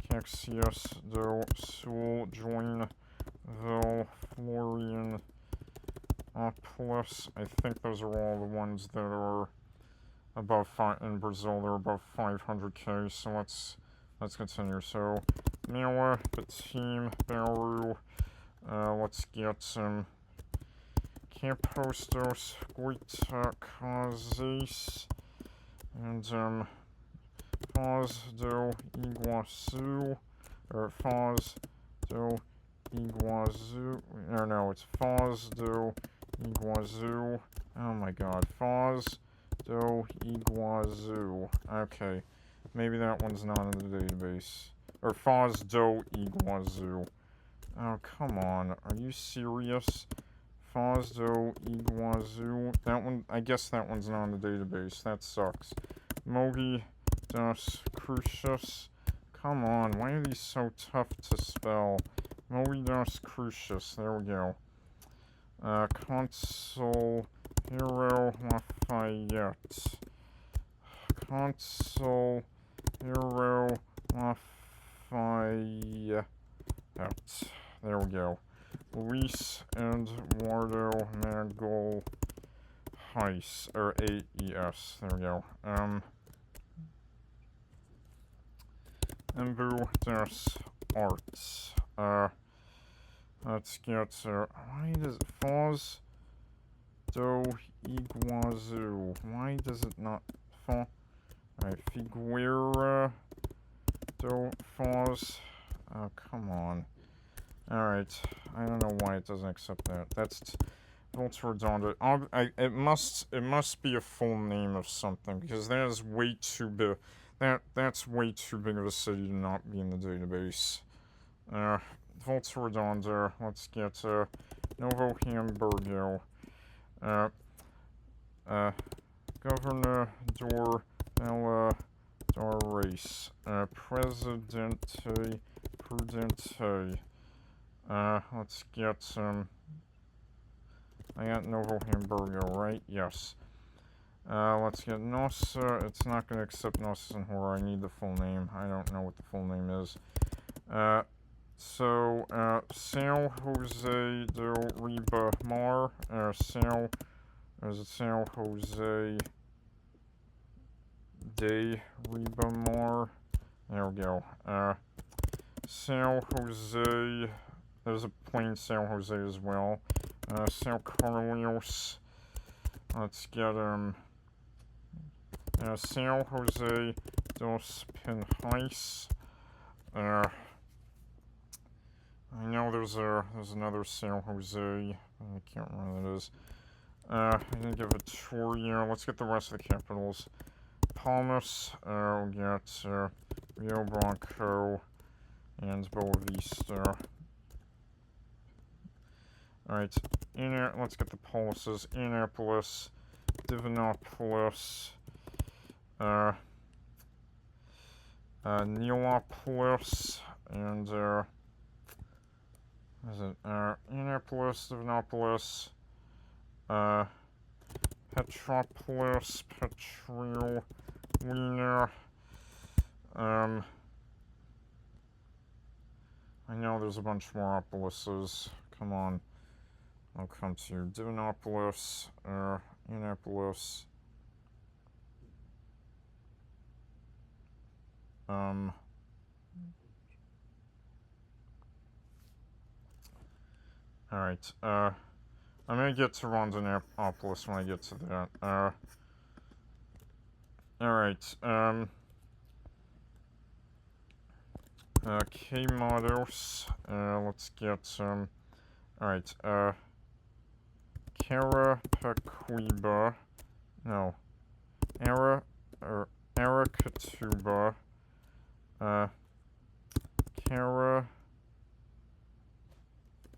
Caxias do Sul, Joinville, Florianópolis. I think those are all the ones that are above in Brazil, they're above 500k. So let's continue. So Mila, Betim, Beru. Let's get some Campostos, Goitacazes, and Foz do Iguaçu, or Foz do Iguaçu. No, it's Foz do Iguaçu. Oh my god, Foz do Iguaçu. Okay, maybe that one's not in the database. Or Foz do Iguaçu. Oh, come on. Are you serious? Foz do Iguaçu. That one, I guess that one's not in the database. That sucks. Mogi das Cruzes. Come on, why are these so tough to spell? Mogi das Cruzes. There we go. Consul Hero Lafayette. Consul Hero Lafayette. There we go. Luis and Eduardo Magal Heiss, or AES. There we go. Embu das Arts. Let's get, why does Foz do Iguaçu? Why does it not fall? Alright, Figueira do Foz. Oh, come on. Alright, I don't know why it doesn't accept that. That's Volta Redonda. It must be a full name of something, because that is way too big. That's way too big of a city to not be in the database. Volta Redonda. Let's get Novo Hamburgo. Governador del Race. Presidente Prudente. Let's get I got Novo Hamburgo, right? Yes. Let's get Nossa. It's not going to accept Nossa Senhora. I need the full name. I don't know what the full name is. São José do Ribamar. Is it São José de Ribamar? There we go. São José. There's a plain São José as well. São Carlos. Let's get São José dos Pinhais. I know there's another São José. I can't remember what it is. I didn't give a tour here. Let's get the rest of the capitals. Palmas. We'll get Rio Branco and Boa Vista. Alright, let's get the policies. Indianapolis, Divinopolis, Neopolis, and, is it, Indianapolis, Divinopolis, Petropolis, Petrolina, I know there's a bunch more Opolises. Come on. I'll come to Divinopolis, Indianapolis. Alright, I'm gonna get to Rondonópolis when I get to that. Alright, Queimados, let's get, alright, Carapicuíba, no, Aracatuba,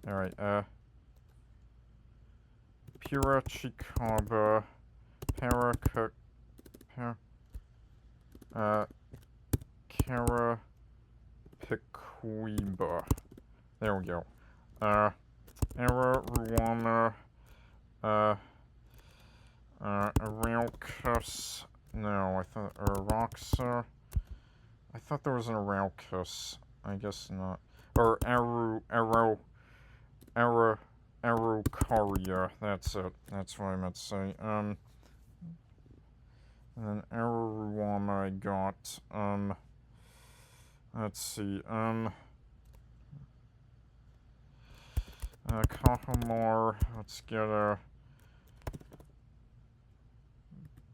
alright, Piracicaba, Carapicuíba, there we go, Araruama, Araucus, no, I thought, Aroxa, I thought there was an Araucus, I guess not, or Araucaria, that's it, that's what I meant to say, And then Araruama I got, let's see, Kahamar, let's get a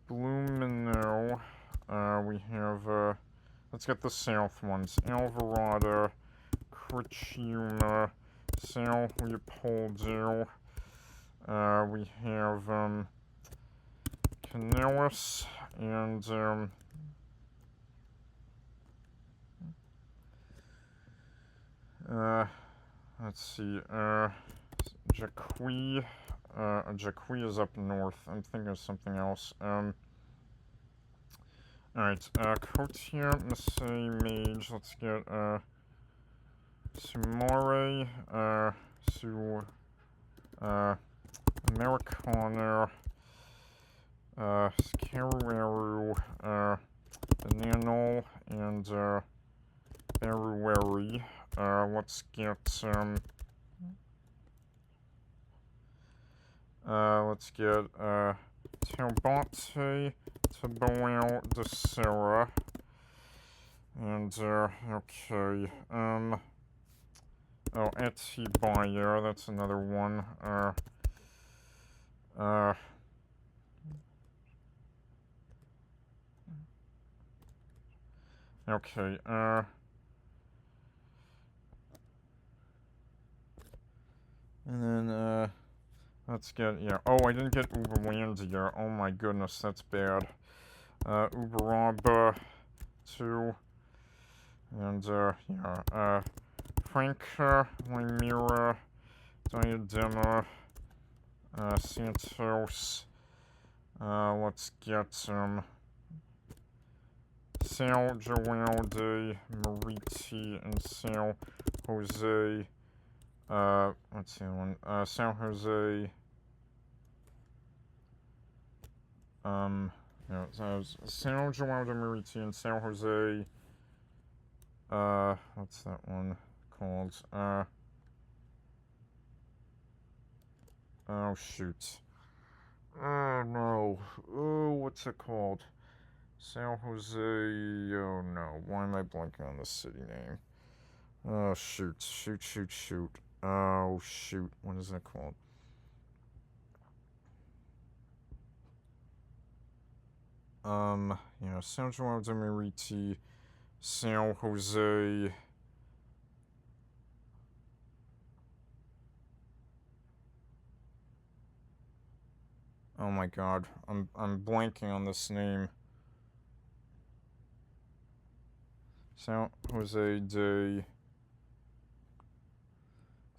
Blumino, we have, let's get the south ones, Alvarado, Criciúma, São Leopoldo, we have, Canellis, and, let's see, Jacuí, Jacuí is up north, I'm thinking of something else, alright, Cotia, Masai, Mage, let's get, Sumare, Americana, Scaruaru, Bananal, and, Barueri. Let's get, Taubate, Taboao, Desera, and, okay, oh, Etibaia, that's another one, okay, and then, let's get, yeah, oh, I didn't get Uberlandia, oh my goodness, that's bad, Uberaba, 2, and, yeah, Franca, Lymira, Diadema, Santos, let's get, São João de Meriti, and São Jose, let's see one, São Jose, yeah, São João de Meriti and São Jose, what's that one called, oh shoot, oh no, oh, what's it called, San Jose, oh no, why am I blanking on the city name, oh shoot, oh shoot, what is that called, yeah, São João de Meriti, São Jose, oh my god, I'm blanking on this name, São Jose de,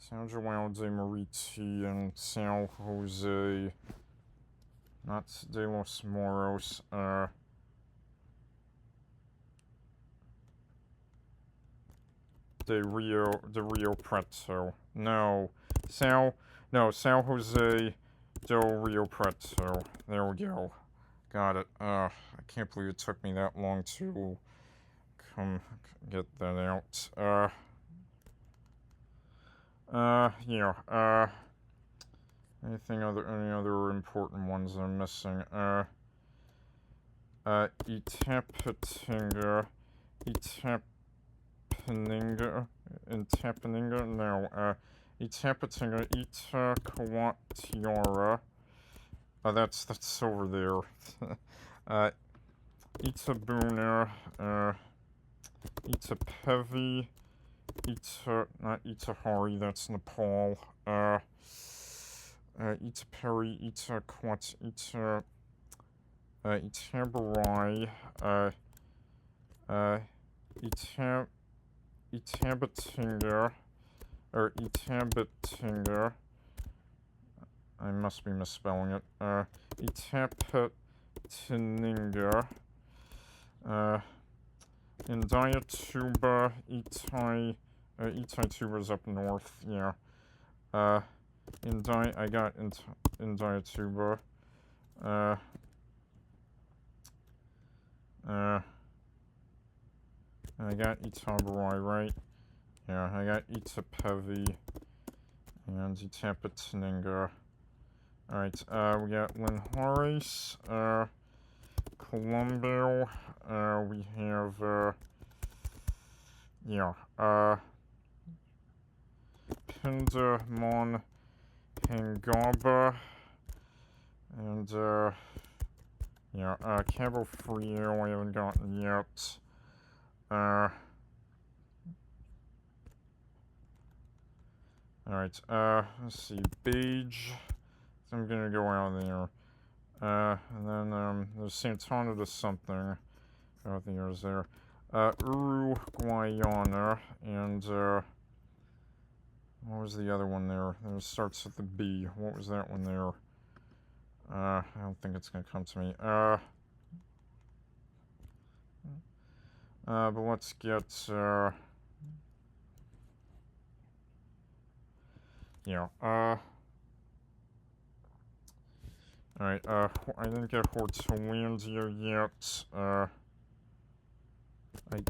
São João de Meriti and São Jose, not de los Moros, de Rio Preto, no, São Jose do Rio Preto, there we go, got it, I can't believe it took me that long to come get that out, yeah, any other important ones I'm missing, Itapetinga, no, Itapetinga, Itacoatiara, that's over there, Itabuna, Itapevi, not Itahari, that's Nepal, Itaperi, Itabarai, Itabatinga, or Itabatinga, I must be misspelling it, Itapetininga, Indaiatuba, Itaituba's up north, yeah, I got Indaiatuba, I got Itabarai, right? Yeah, I got Itapevi and Itapetininga. Alright, we got Linhares, Colombo. We have, Pinda Mon Hangaba. And, Cabo Frio I haven't gotten yet. Alright, let's see, Beige. I'm gonna go out there. And then, there's Santana to something. Out there's there. Uruguayana, and, what was the other one there? It starts with the B. What was that one there? I don't think it's gonna come to me. But let's get, alright, I didn't get Hortolandia yet.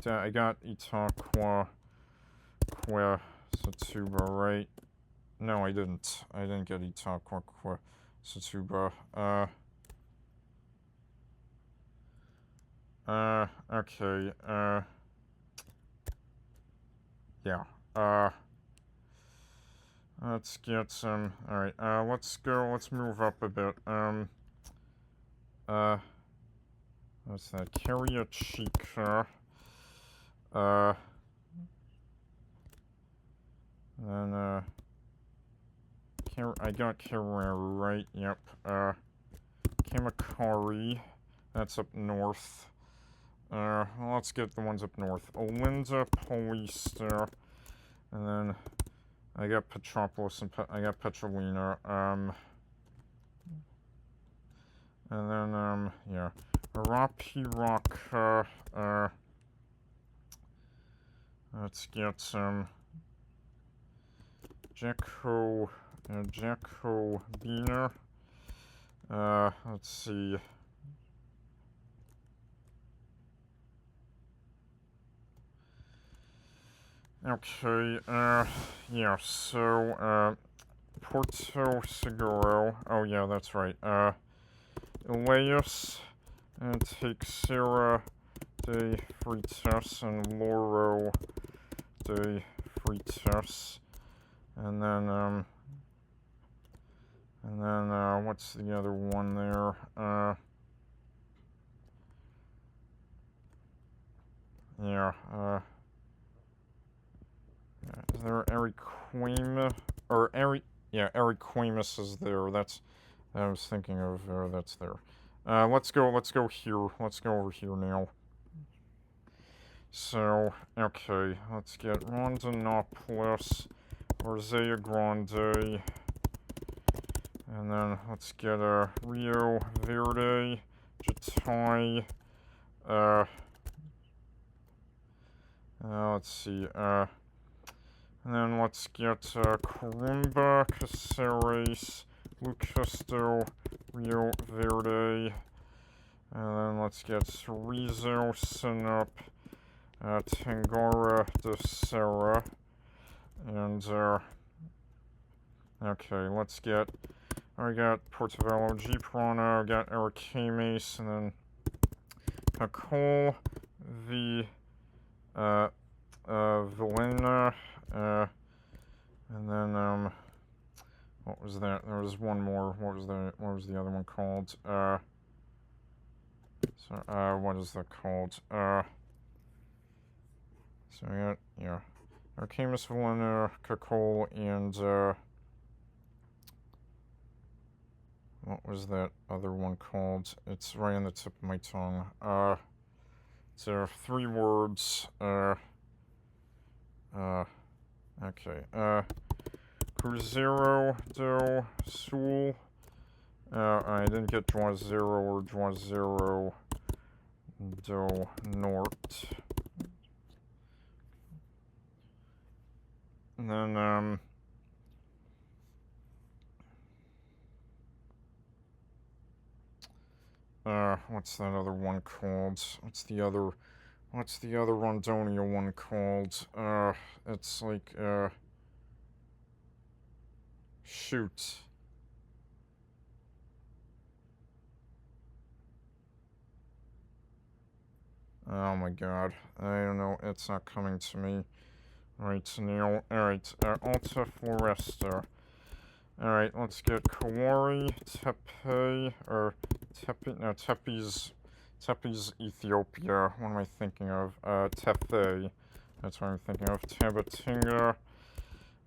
I got Itaqua Satuba, right? No, I didn't. I didn't get Itaqua Satuba. Okay, let's get some, alright, let's move up a bit, what's that, Carrier Chica, then, I got Kararu, right, yep, Kamakari, that's up north, let's get the ones up north, Olinda, Polista, and then, I got Petropolis and I got Petrolina, and then, Arapiraca, let's get some, Jacobina, let's see, okay, so, Porto Seguro, oh yeah, that's right, Elias, and Teixeira de Freitas, and Loro de Freitas, and then, what's the other one there, is there Eriquema, or Eriquemus is there, I was thinking of, that's there. Let's go here, let's go over here now. So, okay, let's get Rondinopolis, Orzea Grande, and then let's get, Rio Verde, Jatai, let's see, and then let's get, Corumba, Caceres, Lucasto, Rio Verde, and then let's get Cerezo, Sinup, Tangara de Serra, and, okay, let's get, I got Portobello, G Prano, got Ericames, and then Cacol, Vilena, and then, what was that? There was one more. What was the other one called? What is that called? So I got, Arcamus, Vilena, Cacol, and, what was that other one called? It's right on the tip of my tongue. So 3 words, okay, Cruzeiro do Sul, I didn't get Juazeiro or Juazeiro do Norte, and then, what's that other one called? What's the other Rondonia one called? It's like, shoot. Oh my god. I don't know. It's not coming to me right now. Alright, Alta Floresta. Alright, let's get Kawari, Tepe, or Tepe, no, Tepe's Ethiopia. What am I thinking of? Tefe. That's what I'm thinking of. Tabatinga.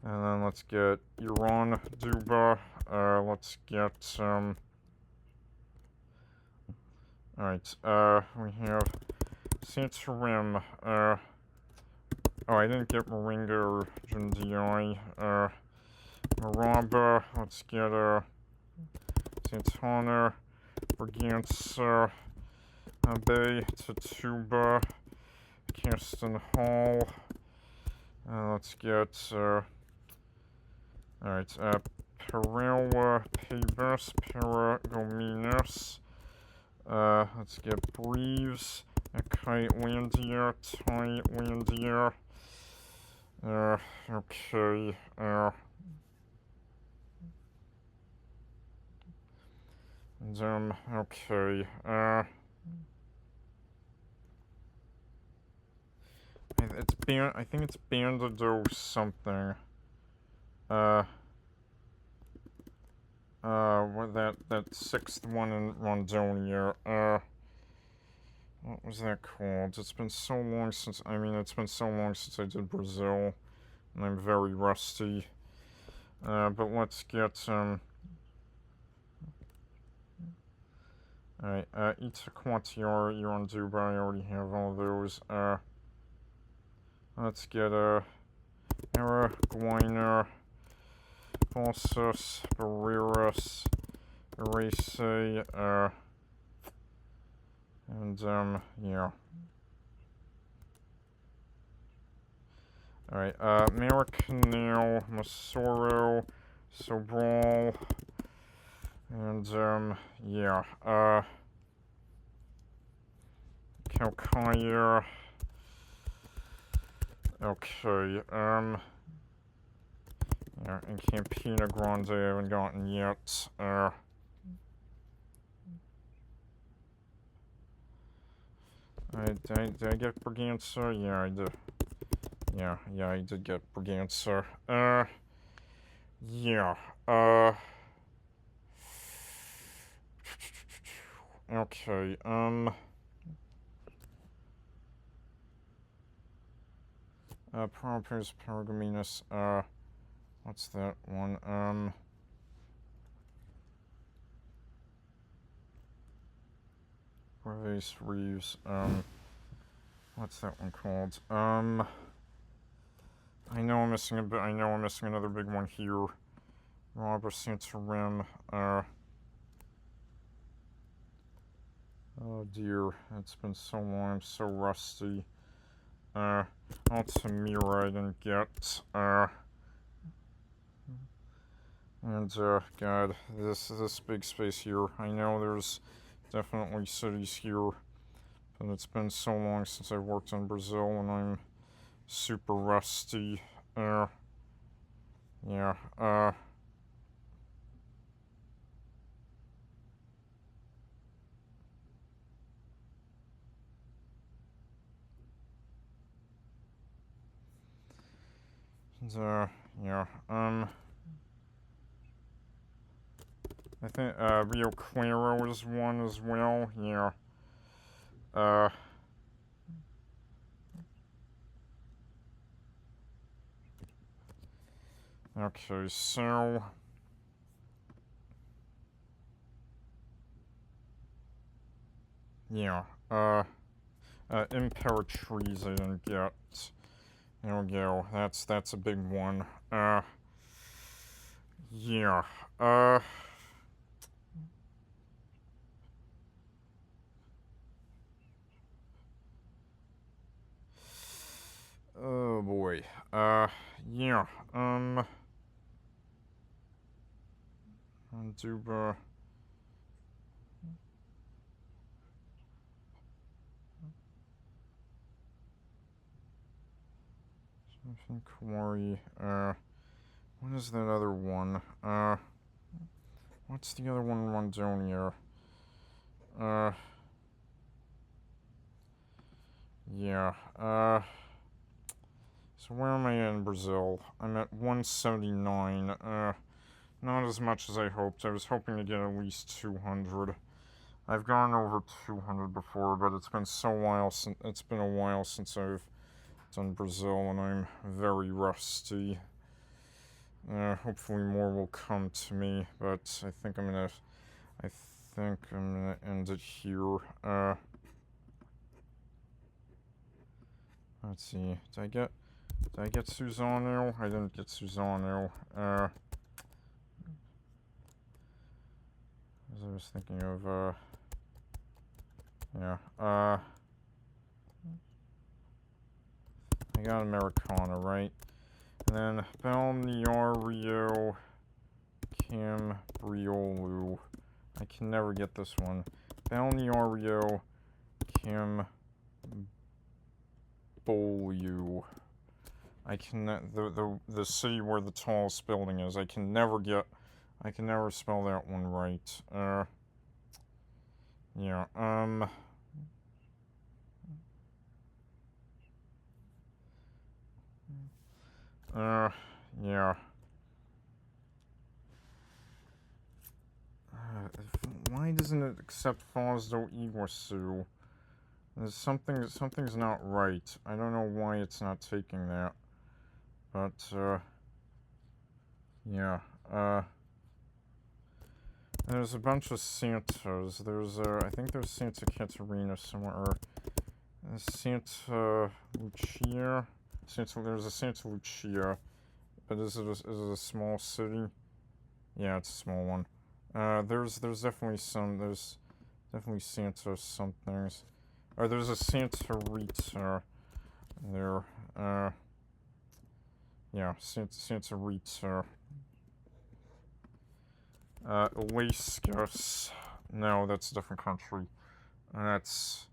And then let's get Iran, Duba. Let's get, alright, we have Santorim. Oh, I didn't get Moringa or Jundiai. Maraba. Let's get, Santana, Braganza, Abe, Tatuba, Caston Hall. Let's get, alright, Perewa, Pebas, Paragominas. Let's get Breves, Kitelandia, Thailandia. Okay, okay, I think it's Bandado something. What that sixth one in Rondonia, what was that called? It's been so long since, it's been so long since I did Brazil, and I'm very rusty. But let's get, alright, Itaquantiara, Iranduba, I already have all those. Let's get, Araguaina, Balsas, Barreras, Erase, and, yeah. Alright, Maricanal, Masoro, Sobral, and, yeah, Calcaya. Okay, yeah, and Campina Grande I haven't gotten yet. Did I get Braganza? Yeah, I did. Yeah, I did get Braganza. Yeah, okay, Prompers, Paragominas, what's that one? Reves, Reeves, what's that one called? I know I'm missing another big one here. Robert Santorim, oh dear, it's been so long, I'm so rusty. Altamira I didn't get, and, God, this big space here, I know there's definitely cities here, but it's been so long since I've worked in Brazil, and I'm super rusty. Yeah, yeah, I think, Rio Claro is one as well, yeah. Okay, so... Yeah, Imperatriz I didn't get. There we go, that's a big one. Yeah, oh boy, yeah, Duba. I think Kawari, what is that other one? What's the other one in Rondonia? yeah, so where am I in Brazil? I'm at 179, not as much as I hoped. I was hoping to get at least 200. I've gone over 200 before, but it's been a while since I've done Brazil, and I'm very rusty. Hopefully more will come to me, but I think I'm gonna end it here. Let's see. Did I get Suzano? I didn't get Suzano. As I was thinking of, yeah. I got Americana, right? And then Balneario Cambriolu. I can never get this one. Balneario Camboriú. I can the city where the tallest building is. I can never spell that one right. Yeah. Yeah. Why doesn't it accept Foz do Iguaçu? Something's not right. I don't know why it's not taking that. But, yeah. There's a bunch of Santas. I think there's Santa Catarina somewhere. Santa Lucia. There's a Santa Lucia. But is it a small city? Yeah, it's a small one. There's definitely Santa somethings. Or there's a Santa Rita there. Yeah, Santa Rita. Oasis. No, that's a different country. That's,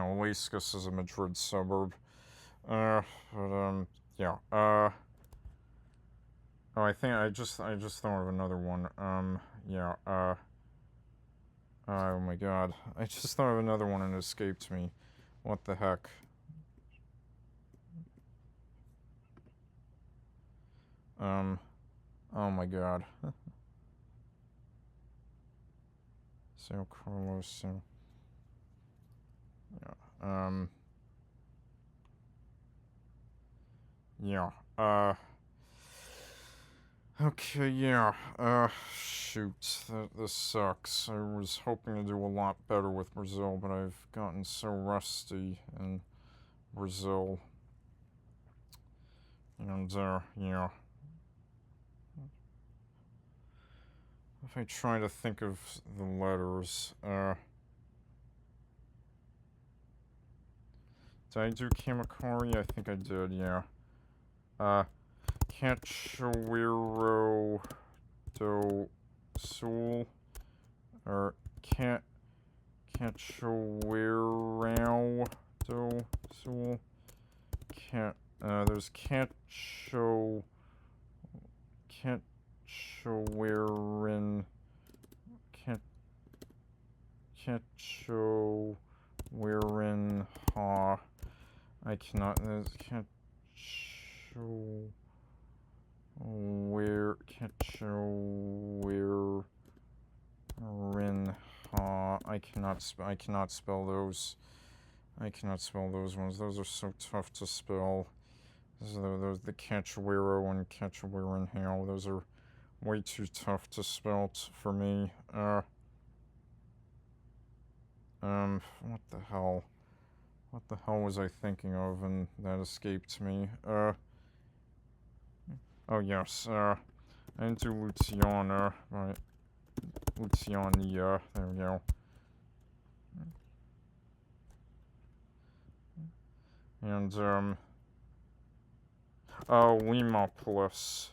Oasis is a Madrid suburb. Yeah. Oh, I think I just thought of another one. Yeah. Oh my god. I just thought of another one and it escaped me. What the heck? Oh my god. Sao Carlos. Yeah. Yeah. Okay, yeah. Shoot. This sucks. I was hoping to do a lot better with Brazil, but I've gotten so rusty in Brazil. And, yeah. If I try to think of the letters, did I do Kamakari? I think I did, yeah. Cachoeiro do Sul, or Cachoeirão do Sul. There's Cachoeirin, Cachoeirin Ha. I cannot. There's Cachoeirin Ha. I cannot spell those. I cannot spell those ones. Those are so tough to spell. Those the Cachoeiro and Cachoeirin Ha. Those are way too tough to spell for me. What the hell? What the hell was I thinking of and that escaped me? Oh yes, I didn't do Luciana, right? Luciania, there we go. And, Limapolis.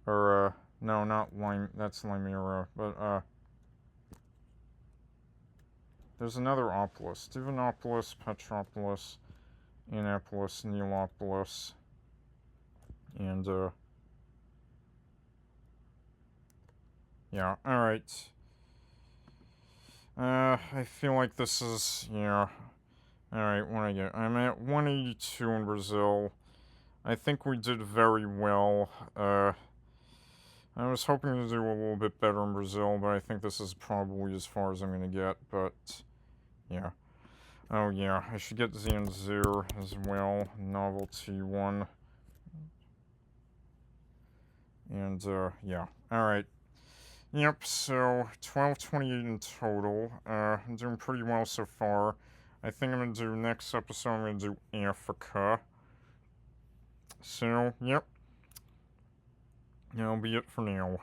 Or, no, not Lime, that's Limera, but, there's another Opolis. Divinopolis, Petropolis, Annapolis, Nelopolis, and, Yeah, alright. I feel like this is, yeah. Alright, what I get? I'm at 182 in Brazil. I think we did very well. I was hoping to do a little bit better in Brazil, but I think this is probably as far as I'm gonna get, but yeah. Oh yeah, I should get Zanzir as well. Novelty 1. And, yeah. Alright. Yep, so 1228 in total. I'm doing pretty well so far. I think I'm gonna do next episode, I'm gonna do Africa. So, yep. That'll be it for now.